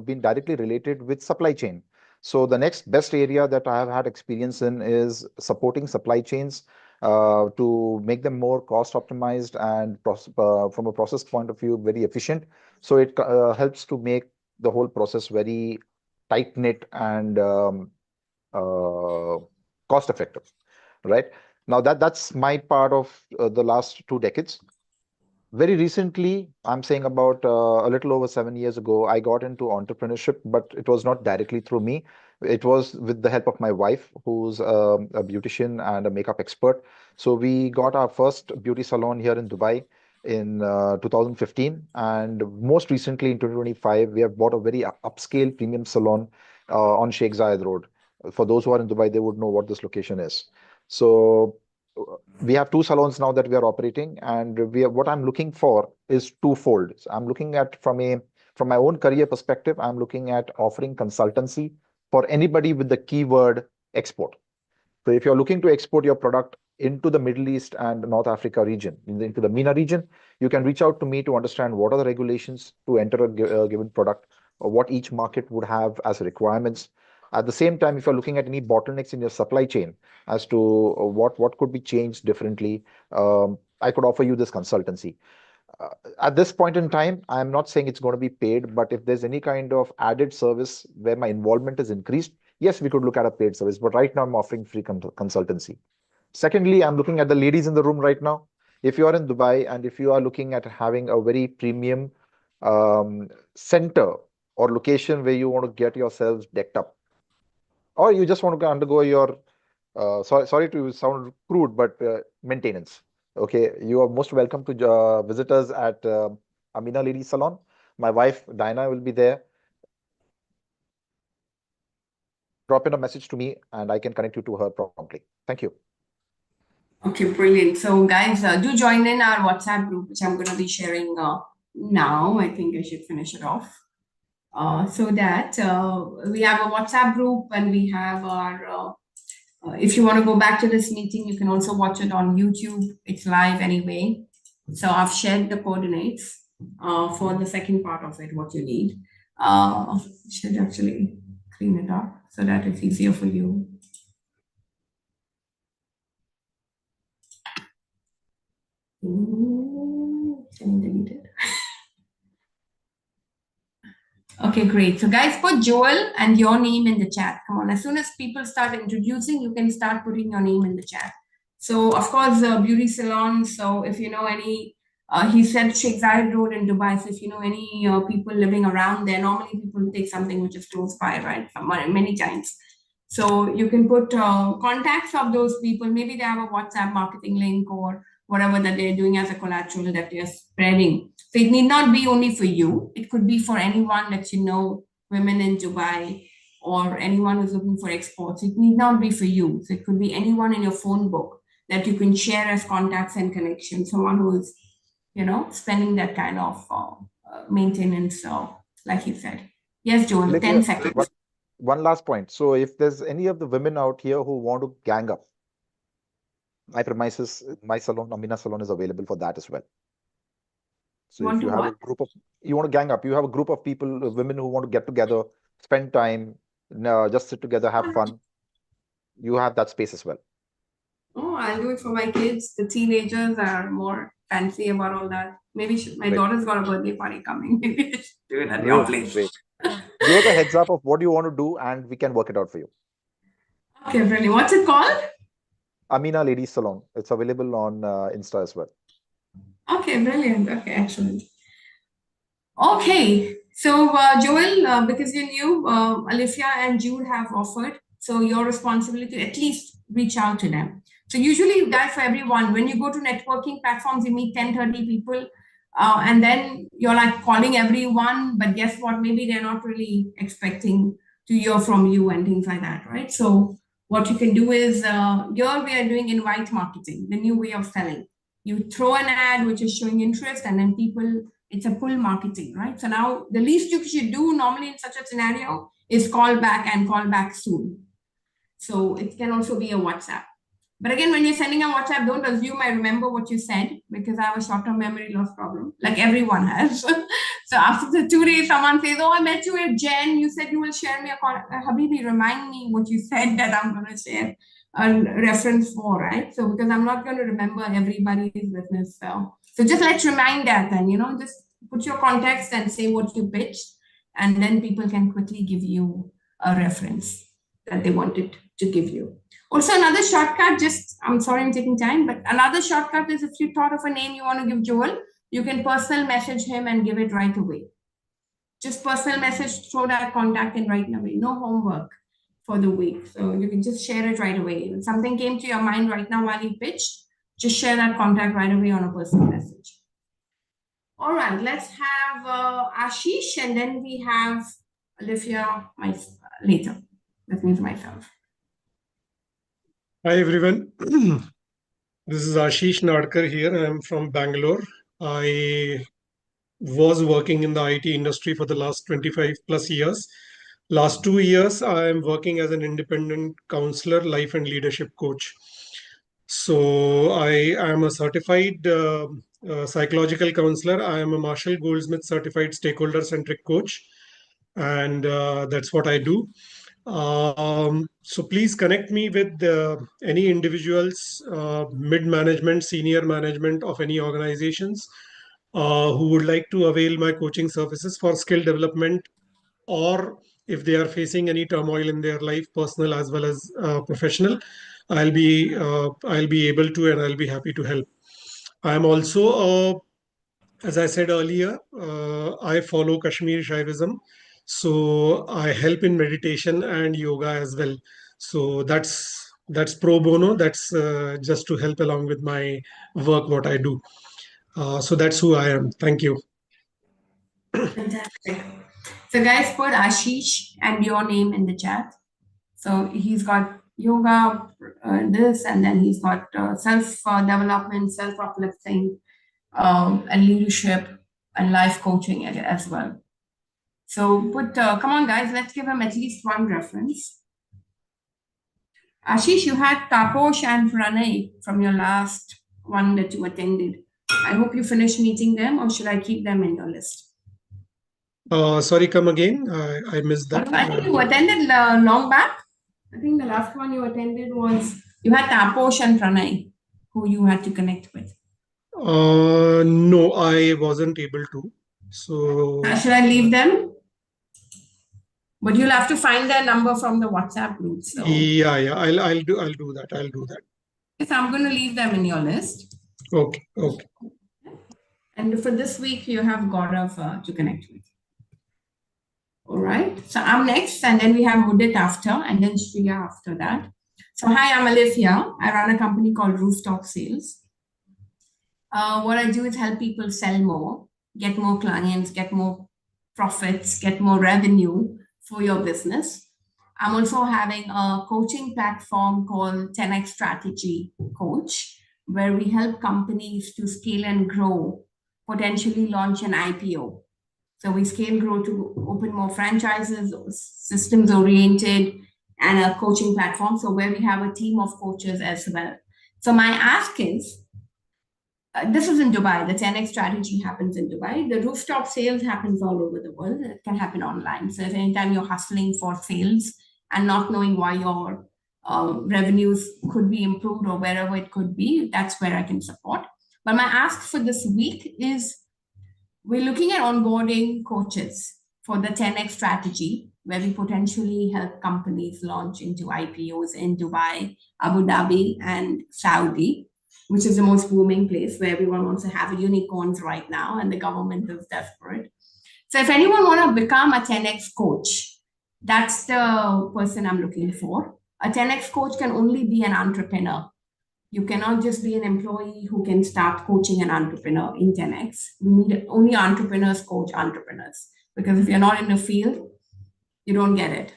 been directly related with supply chain. So the next best area that I have had experience in is supporting supply chains to make them more cost optimized and from a process point of view, very efficient. So it helps to make the whole process very tight knit and cost effective, right? Now that's my part of the last 2 decades. Very recently, I'm saying about a little over 7 years ago, I got into entrepreneurship, but it was not directly through me. It was with the help of my wife, who's a beautician and a makeup expert. So we got our first beauty salon here in Dubai in 2015. And most recently in 2025, we have bought a very upscale premium salon on Sheikh Zayed Road. For those who are in Dubai, they would know what this location is. So we have 2 salons now that we are operating, and what I'm looking for is twofold. So I'm looking at from my own career perspective, I'm looking at offering consultancy for anybody with the keyword export. So if you're looking to export your product into the Middle East and North Africa region, into the MENA region, you can reach out to me to understand what are the regulations to enter a given product, or what each market would have as requirements. At the same time, if you're looking at any bottlenecks in your supply chain as to what could be changed differently, I could offer you this consultancy. Uh, at this point in time, I'm not saying it's going to be paid, but if there's any kind of added service where my involvement is increased, yes, we could look at a paid service. But right now, I'm offering free consultancy. Secondly, I'm looking at the ladies in the room right now. If you are in Dubai and if you are looking at having a very premium center or location where you want to get yourselves decked up, or you just want to undergo your sorry to sound crude, but maintenance. Okay, you are most welcome to visit us at Amina Ladies Salon. My wife Diana will be there. Drop in a message to me, and I can connect you to her promptly. Thank you. Okay, brilliant. So, guys, do join in our WhatsApp group, which I'm going to be sharing now. I think I should finish it off. So that we have a WhatsApp group, and we have our. If you want to go back to this meeting, you can also watch it on YouTube. It's live anyway. So I've shared the coordinates for the second part of it, what you need. Should actually clean it up so that it's easier for you. Can you delete it? Okay, great. So guys, put Joel and your name in the chat. Come on, as soon as people start introducing, you can start putting your name in the chat. So of course, beauty salons. So if you know any, he said Sheikh Zayed Road in Dubai. So if you know any people living around there, normally people take something which is close by, right? Many times. So you can put contacts of those people. Maybe they have a WhatsApp marketing link or whatever that they're doing as a collateral that they're spreading. So it need not be only for you. It could be for anyone that you know, women in Dubai, or anyone who's looking for exports. It need not be for you. So it could be anyone in your phone book that you can share as contacts and connections. Someone who is, spending that kind of maintenance. So, like you said, yes, Joel, Olivia, 10 seconds. one last point. So if there's any of the women out here who want to gang up, my premises, my salon, Amina Salon, is available for that as well. So if you have a group of, you want to gang up, you have a group of people, women who want to get together, spend time, just sit together, have fun, you have that space as well. Oh, I'll do it for my kids. The teenagers are more fancy about all that. Maybe my daughter's got a birthday party coming. Maybe I should do it at your place. Great. Give us a heads up of what you want to do, and we can work it out for you. Okay, brilliant. What's it called? Amina Ladies Salon. It's available on Insta as well. Okay, brilliant. Okay, excellent. Okay, so Joel, because you knew Alifia and Jude have offered, so your responsibility to at least reach out to them. So usually, guys, for everyone, when you go to networking platforms, you meet 10, 30 people. And then you're like calling everyone, but guess what? Maybe they're not really expecting to hear from you and things like that, right? So what you can do is, here we are doing invite marketing, the new way of selling. You throw an ad which is showing interest, and then people, it's a pull marketing, right? So now the least you should do normally in such a scenario is call back and call back soon. So it can also be a WhatsApp. But again, when you're sending a WhatsApp, don't assume I remember what you said, because I have a short-term memory loss problem, like everyone has. So after the 2 days, someone says, oh, I met you at Jen. You said you will share me a call. Habibi, remind me what you said that I'm going to share a reference for, right? So because I'm not going to remember everybody's business. So just let's remind that then, just put your context and say what you pitched, and then people can quickly give you a reference that they wanted to give you. Also, another shortcut, I'm sorry I'm taking time, but another shortcut is, if you thought of a name you want to give Joel, you can personal message him and give it right away. Just personal message, throw that contact in right away. No homework for the week. So you can just share it right away. If something came to your mind right now while you pitched, just share that contact right away on a personal message. All right, let's have Ashish, and then we have Olivia later. That means myself. Hi everyone. This is Ashish Nadkar here. I'm from Bangalore. I was working in the IT industry for the last 25 plus years. Last 2 years, I am working as an independent counselor, life and leadership coach. So I am a certified psychological counselor. I am a Marshall Goldsmith certified stakeholder centric coach, and that's what I do. So please connect me with any individuals, mid management, senior management of any organizations who would like to avail my coaching services for skill development, or if they are facing any turmoil in their life, personal as well as professional. I'll be able to, and I'll be happy to help. I'm also as I said earlier, I follow Kashmir Shaivism. So I help in meditation and yoga as well. So that's pro bono. That's just to help along with my work, what I do. So that's who I am. Thank you. Fantastic. So guys, put Ashish and your name in the chat. So he's got yoga, this, and then he's got self-development, self-uplifting, and leadership and life coaching as well. So come on guys, let's give him at least one reference. Ashish, you had Taposh and Pranay from your last one that you attended. I hope you finished meeting them, or should I keep them in your list? Sorry, come again. I missed that. I think you attended long back. I think the last one you attended was, you had Taposh and Pranay, who you had to connect with. No, I wasn't able to. So should I leave them? But you'll have to find their number from the WhatsApp group. So yeah, I'll do that. I'll do that. Yes, I'm going to leave them in your list. Okay. And for this week, you have Gaurav to connect with. All right. So I'm next, and then we have Mudit after, and then Shriya after that. So hi, I'm Olivia. I run a company called Rooftop Sales. What I do is help people sell more, get more clients, get more profits, get more revenue for your business. I'm also having a coaching platform called 10x Strategy Coach, where we help companies to scale and grow, potentially launch an IPO. So we scale, grow to open more franchises, systems oriented, and a coaching platform. So where we have a team of coaches as well. So my ask is, this is in Dubai. The 10x strategy happens in Dubai. The rooftop sales happens all over the world. It can happen online. So if anytime you're hustling for sales and not knowing why your revenues could be improved or wherever it could be, that's where I can support. But my ask for this week is, we're looking at onboarding coaches for the 10x strategy, where we potentially help companies launch into IPOs in Dubai, Abu Dhabi, and Saudi, which is the most booming place where everyone wants to have unicorns right now, and the government is desperate. So if anyone want to become a 10x coach, that's the person I'm looking for. A 10x coach can only be an entrepreneur. You cannot just be an employee who can start coaching an entrepreneur in 10x. We need only entrepreneurs coach entrepreneurs, because if you're not in the field, you don't get it.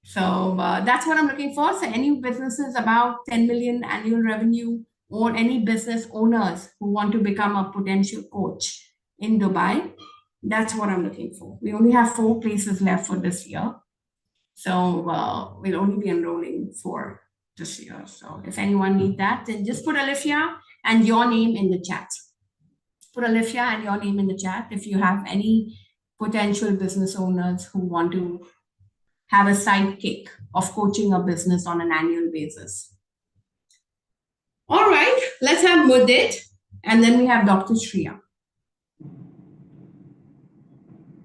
So that's what I'm looking for. So any businesses about 10 million annual revenue, or any business owners who want to become a potential coach in Dubai, that's what I'm looking for. We only have 4 places left for this year. So we'll only be enrolling 4 this year. So if anyone need that, then just put Alifia and your name in the chat. Put Alifia and your name in the chat if you have any potential business owners who want to have a sidekick of coaching a business on an annual basis. All right, let's have Mudit, and then we have Dr. Shriya.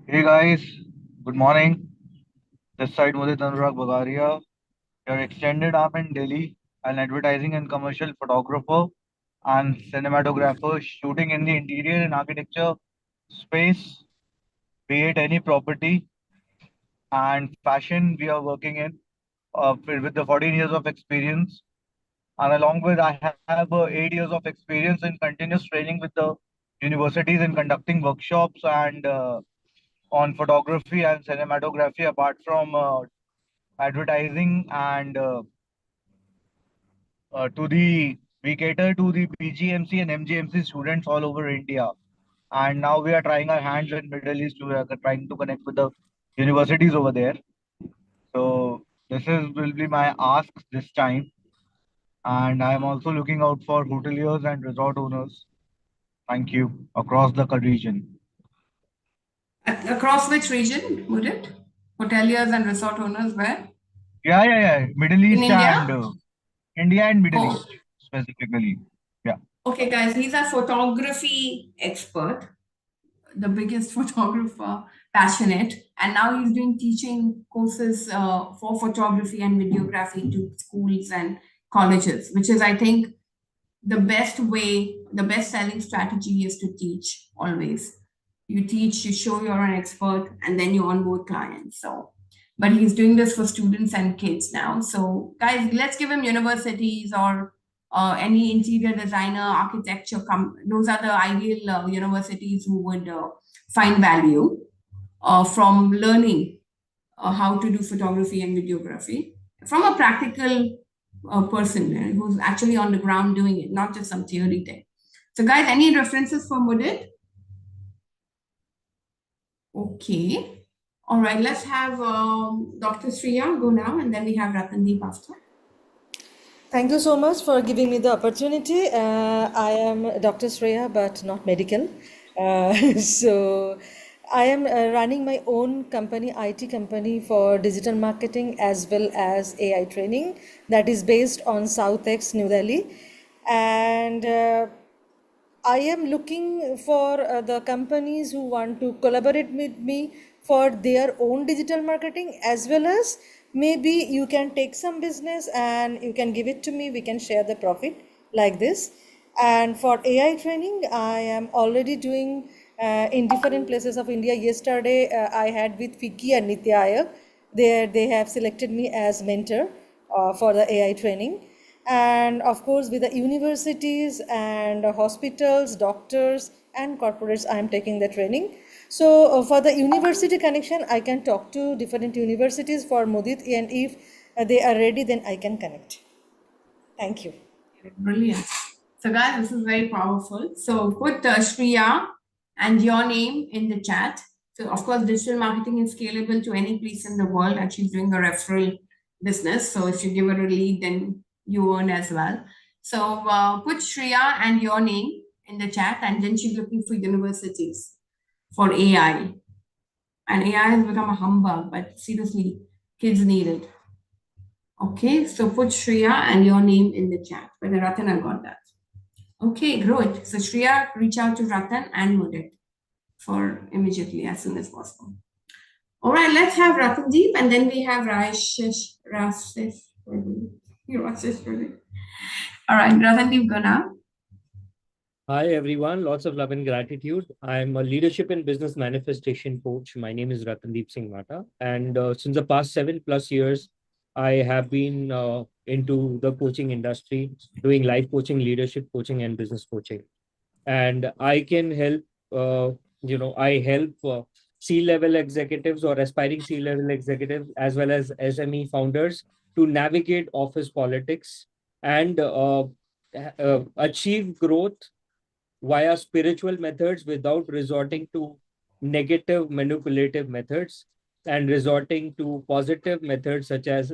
Hey guys, good morning. This side Mudit Anurag Bagaria, your extended arm in Delhi, an advertising and commercial photographer and cinematographer shooting in the interior and architecture space, be it any property and fashion we are working in with the 14 years of experience. And along with, I have 8 years of experience in continuous training with the universities in conducting workshops and on photography and cinematography, apart from advertising and we cater to the BGMC and MGMC students all over India. And now we are trying our hands in Middle East. We are trying to connect with the universities over there. So this will be my ask this time. And I am also looking out for hoteliers and resort owners. Thank you. Across the region. Across which region, Mudit? Hoteliers and resort owners where? Yeah. Middle In East India? and India and Middle Oh, East specifically. Yeah. okay, guys, he's a photography expert, the biggest photographer, passionate, and now he's doing teaching courses for photography and videography to schools and colleges, which is, I think, the best way, the best selling strategy is to teach always. You teach, you show you're an expert, and then you onboard clients. So, but he's doing this for students and kids now. So, guys, let's give him universities or any interior designer, architecture. Those are the ideal universities who would find value from learning how to do photography and videography from a practical person who's actually on the ground doing it, not just some theory thing. So, guys, any references for Mudit? Okay. All right, let's have Dr. Shriya go now, and then we have Ratandeep after. Thank you so much for giving me the opportunity. I am Dr. Shreya, but not medical. So I am running my own company, IT company for digital marketing as well as AI training that is based on SouthX, New Delhi. And I am looking for the companies who want to collaborate with me for their own digital marketing, as well as maybe you can take some business and you can give it to me, we can share the profit like this. And for AI training, I am already doing in different places of India. Yesterday I had with Fiki and Nitya Ayak. They have selected me as mentor for the AI training. And of course, with the universities and hospitals, doctors, and corporates, I am taking the training. So for the university connection, I can talk to different universities for Mudit, and if they are ready, then I can connect. Thank you. Brilliant. So, guys, this is very powerful. So, put Shriya and your name in the chat. So, of course, digital marketing is scalable to any place in the world. And she's doing a referral business. So, if you give her a lead, then you earn as well. So, put Shriya and your name in the chat, and then she's looking for universities for AI. And AI has become a humbug, but seriously, kids need it. Okay, so put Shriya and your name in the chat. But Ratan, I got that. Okay, good. So Shriya, reach out to Ratan and Mudit for immediately as soon as possible. All right, let's have Ratandeep, and then we have Rashish. All right, Ratandeep, go now. Hi, everyone. Lots of love and gratitude. I'm a leadership and business manifestation coach. My name is Ratandeep Singh Mata. And since the past 7+ years, I have been into the coaching industry, doing life coaching, leadership coaching, and business coaching. And I can help, I help C-level executives or aspiring C-level executives as well as SME founders to navigate office politics and achieve growth via spiritual methods without resorting to negative manipulative methods and resorting to positive methods such as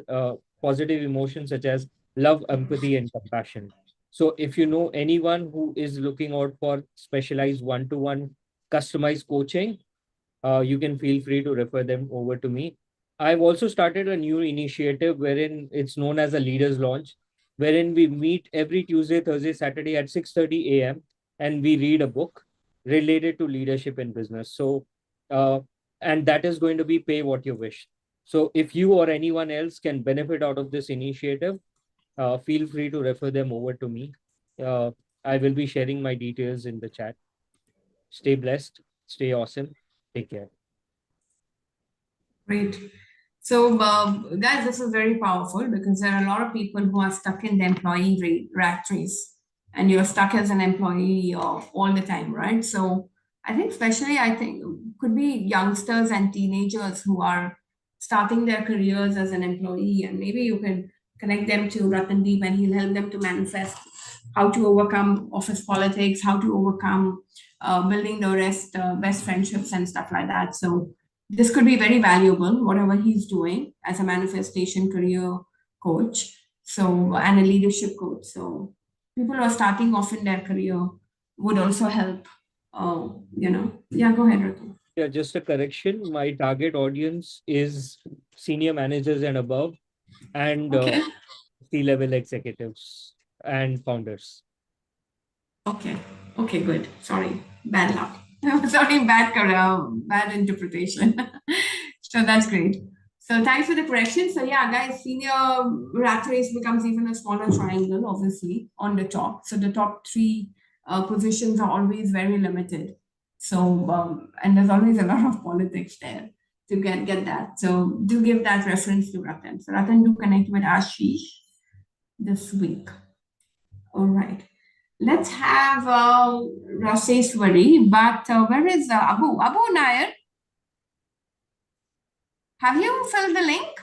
positive emotions such as love, empathy, and compassion. So if you know anyone who is looking out for specialized one-to-one customized coaching, you can feel free to refer them over to me. I've also started a new initiative wherein it's known as a leaders launch, wherein we meet every Tuesday, Thursday, Saturday at 6:30 a.m. and we read a book related to leadership in business. So, and that is going to be pay what you wish. So if you or anyone else can benefit out of this initiative, feel free to refer them over to me. Uh, I will be sharing my details in the chat. Stay blessed, stay awesome, take care. Great. So, guys, this is very powerful because there are a lot of people who are stuck in the employee rat race, and you're stuck as an employee all the time, right? So, I think, especially, I think could be youngsters and teenagers who are starting their careers as an employee, and maybe you can connect them to Ratandeep, and he'll help them to manifest how to overcome office politics, how to overcome building the best friendships and stuff like that. So this could be very valuable, whatever he's doing as a manifestation career coach. So, and a leadership coach. So, people who are starting off in their career would also help. Yeah, go ahead, Ratu. Yeah, just a correction. My target audience is senior managers and above, and Okay. C-level executives and founders. Okay. Okay, good. Sorry. Bad luck. Sorry, bad interpretation. So that's great. So thanks for the correction. So yeah, guys, senior rat race becomes even a smaller triangle, obviously, on the top. So the top three positions are always very limited. So and there's always a lot of politics there to get that. So do give that reference to Ratan. So Ratan, do connect with Ashish this week. All right. Let's have Raseshwari, but where is Abu? Abu Nair? Have you filled the link?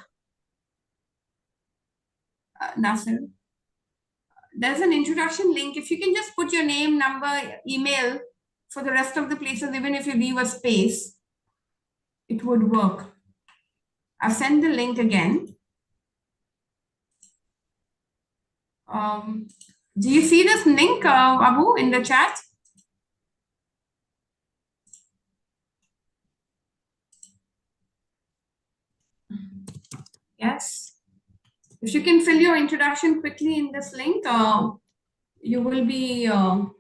Nasir? There's an introduction link. If you can just put your name, number, email for the rest of the places, even if you leave a space, it would work. I've sent the link again. Do you see this link, Abu, in the chat? Yes. If you can fill your introduction quickly in this link, you will be, it'll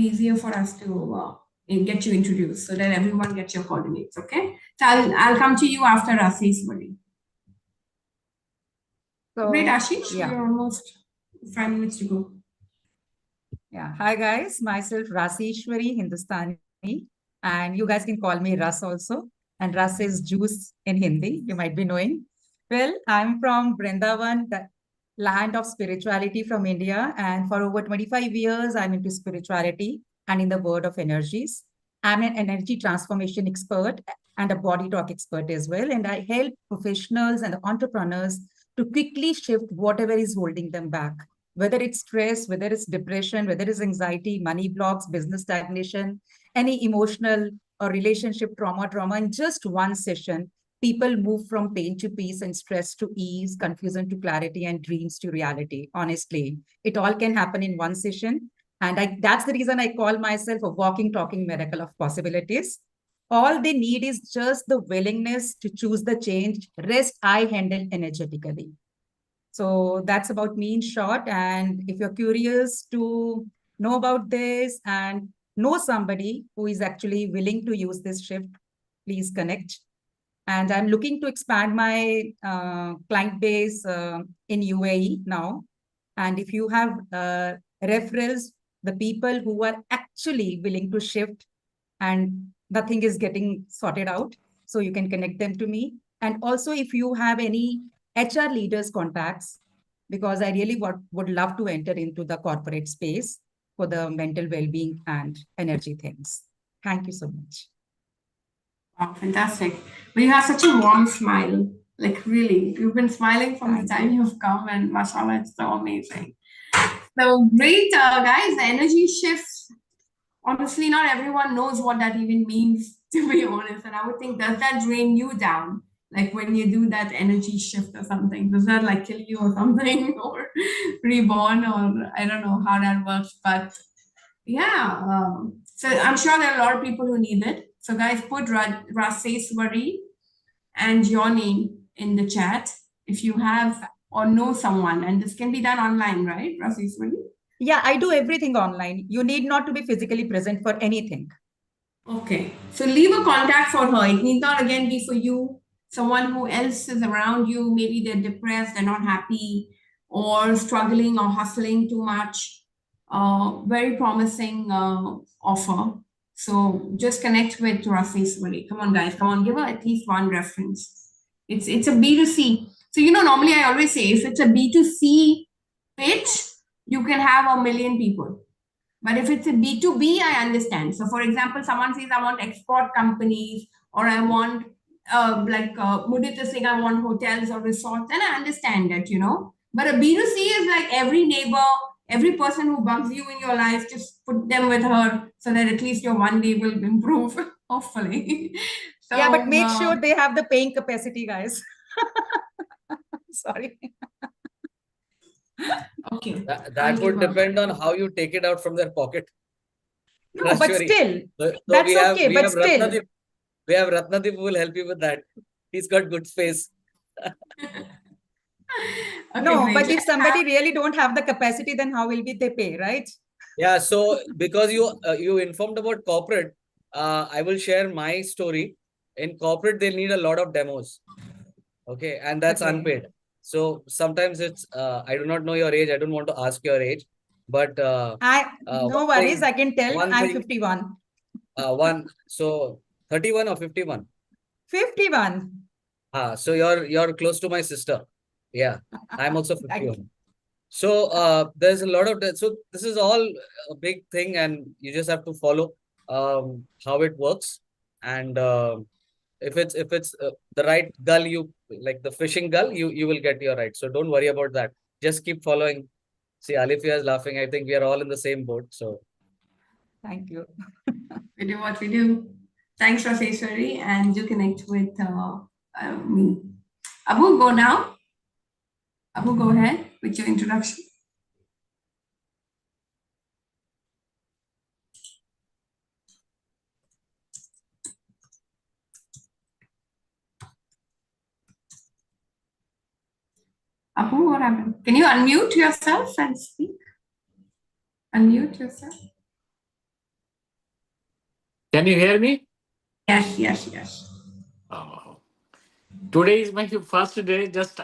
be easier for us to get you introduced so that everyone gets your coordinates, okay? So I'll come to you after Raseshwari. So, Great, Ashish. yeah. We're almost 5 minutes to go. Yeah. Hi, guys. Myself, Raseshwari Hindustani. And you guys can call me Ras also. And Ras is juice in Hindi, you might be knowing. Well, I'm from Vrindavan, the land of spirituality from India. And for over 25 years, I'm into spirituality and in the world of energies. I'm an energy transformation expert and a body talk expert as well. And I help professionals and entrepreneurs to quickly shift whatever is holding them back, whether it's stress, whether it's depression, whether it's anxiety, money blocks, business stagnation, any emotional or relationship trauma. In just one session, people move from pain to peace and stress to ease, confusion to clarity, and dreams to reality. Honestly, it all can happen in one session. And that's the reason I call myself a walking, talking miracle of possibilities. All they need is just the willingness to choose the change. Rest, I handle energetically. So that's about me in short. And if you're curious to know about this and know somebody who is actually willing to use this shift, please connect. And I'm looking to expand my client base in UAE now. And if you have referrals, the people who are actually willing to shift and the thing is getting sorted out, so you can connect them to me. And also, if you have any HR leaders contacts, because I really would love to enter into the corporate space for the mental well-being and energy things. Thank you so much. Wow, fantastic. But you have such a warm smile. Like really, you've been smiling from the time you've come, and mashallah, it's so amazing. So great, guys. The energy shifts. Honestly, not everyone knows what that even means, to be honest. And I would think, does that drain you down? Like when you do that energy shift or something, does that like kill you or something, or reborn, or I don't know how that works. But yeah, so I'm sure there are a lot of people who need it. So guys, put Raseswari and your name in the chat if you have or know someone, and this can be done online, right, Raseswari? Yeah, I do everything online. You need not to be physically present for anything. Okay, so leave a contact for her. It need not again be for you. Someone who else is around you, maybe they're depressed, they're not happy, or struggling or hustling too much. Very promising offer. So just connect with Raseswari. Come on, guys, come on, give her at least one reference. It's a B2C. So normally I always say if it's a B2C pitch, you can have 1 million people. But if it's a B2B, I understand. So, for example, someone says, I want export companies, or I want, Mudit is saying, I want hotels or resorts, and I understand that, But a B2C is like every neighbor, every person who bugs you in your life, just put them with her so that at least your one day will improve, hopefully. So, yeah, but make sure they have the paying capacity, guys. Sorry. Okay. That would depend on how you take it out from their pocket. No, but still, so that's we have, okay. we But have still, Ratnadeep. We have Ratnadeep who will help you with that. He's got good space. Okay, no, great. but if somebody really don't have the capacity, then how will they pay, right? Yeah, so because you informed about corporate, I will share my story. In corporate, they need a lot of demos. Okay, and that's Okay. unpaid. So sometimes it's I do not know your age. I don't want to ask your age, but no worries. I can tell. I'm 51. So 31 or 51? 51. So you're close to my sister. Yeah, I'm also 51. So there's a lot of that. So this is all a big thing, and you just have to follow how it works. And if it's the right gull, you like the fishing gull, you will get your right. So don't worry about that. Just keep following. See, Alifia is laughing. I think we are all in the same boat. So thank you. We do what we do. Thanks, Raseswari, and do connect with me. Abu, go now. Abu, go ahead with your introduction. Abu, what happened? Can you unmute yourself and speak? Unmute yourself. Can you hear me? Yes, yes, yes. Oh. Today is my first day. Just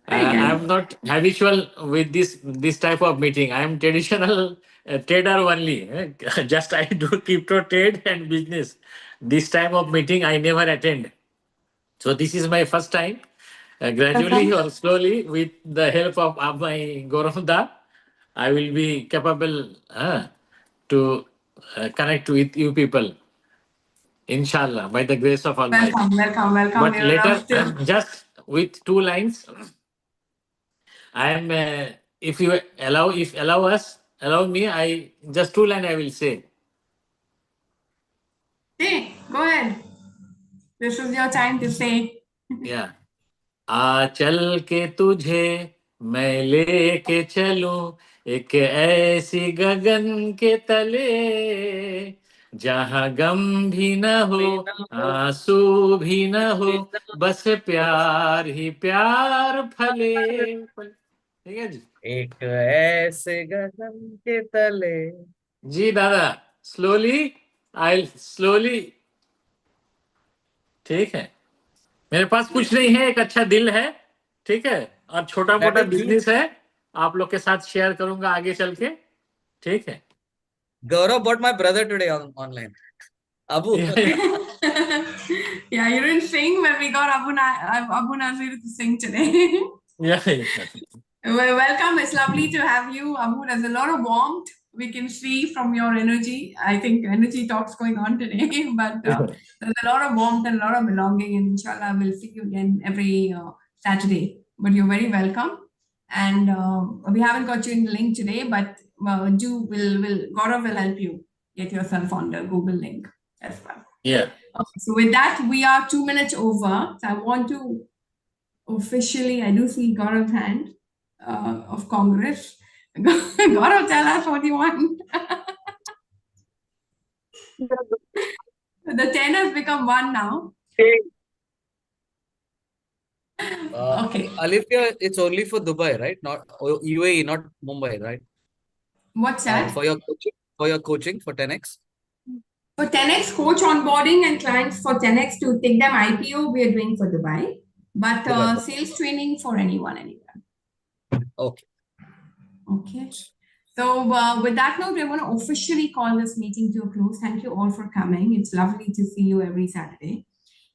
I'm not habitual with this type of meeting. I'm traditional trader only. Just I do crypto trade and business. This type of meeting I never attend. So this is my first time. Gradually or slowly, with the help of my Goronda, I will be capable to connect with you people. Inshallah, by the grace of Almighty. Welcome. But later, just with 2 lines, I am. If you allow me, I just 2 lines I will say. Hey, go ahead. This is your time to say. Yeah. चल के तुझे मैं लेके चलूं एक ऐसी गगन के तले जहां गम भी न हो आंसू भी न हो बस प्यार ही प्यार फले ठीक है जी एक ऐसे गगन के तले जी दादा स्लोली ठीक है मेरे पास कुछ नहीं है एक अच्छा दिल है ठीक है और छोटा मोटा बिजनेस है आप लोग के साथ शेयर करूंगा आगे चल के ठीक है Gaurav bought my brother today online. Abu. Yeah, you didn't sing, but we got Abu Nazir to sing today. Yeah. Well, welcome. It's lovely to have you, Abu. There's a lot of warmth we can see from your energy. I think energy talks going on today, but there's a lot of warmth and a lot of belonging. And inshallah, we'll see you again every Saturday. But you're very welcome. And we haven't got you in the link today, but Gaurav will help you get yourself on the Google link as well. Yeah. Okay, so with that, we are 2 minutes over. So I want to officially, I do see Gaurav's hand of Congress. Gaurav, tell us what you want. The 10 has become 1 now. Okay. Alifia, it's only for Dubai, right? Not UAE, not Mumbai, right? What's that? For your coaching for 10x. For 10x coach onboarding and clients for 10x to take them IPO, we are doing for Dubai. But Dubai. sales training for anyone, anywhere. Okay. Okay. So with that note, we're going to officially call this meeting to a close. Thank you all for coming. It's lovely to see you every Saturday.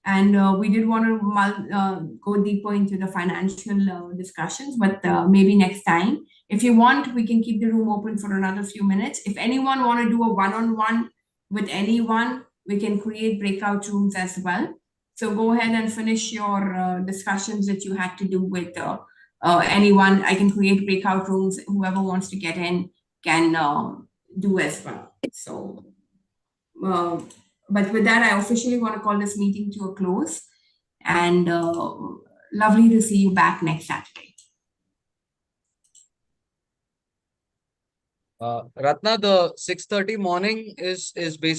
And we did want to go deeper into the financial discussions, but maybe next time. If you want, we can keep the room open for another few minutes. If anyone want to do a one-on-one with anyone, we can create breakout rooms as well. So go ahead and finish your discussions that you had to do with anyone. I can create breakout rooms. Whoever wants to get in can do as well. So, but with that, I officially want to call this meeting to a close. And lovely to see you back next Saturday. Ratna, the 6:30 morning is basically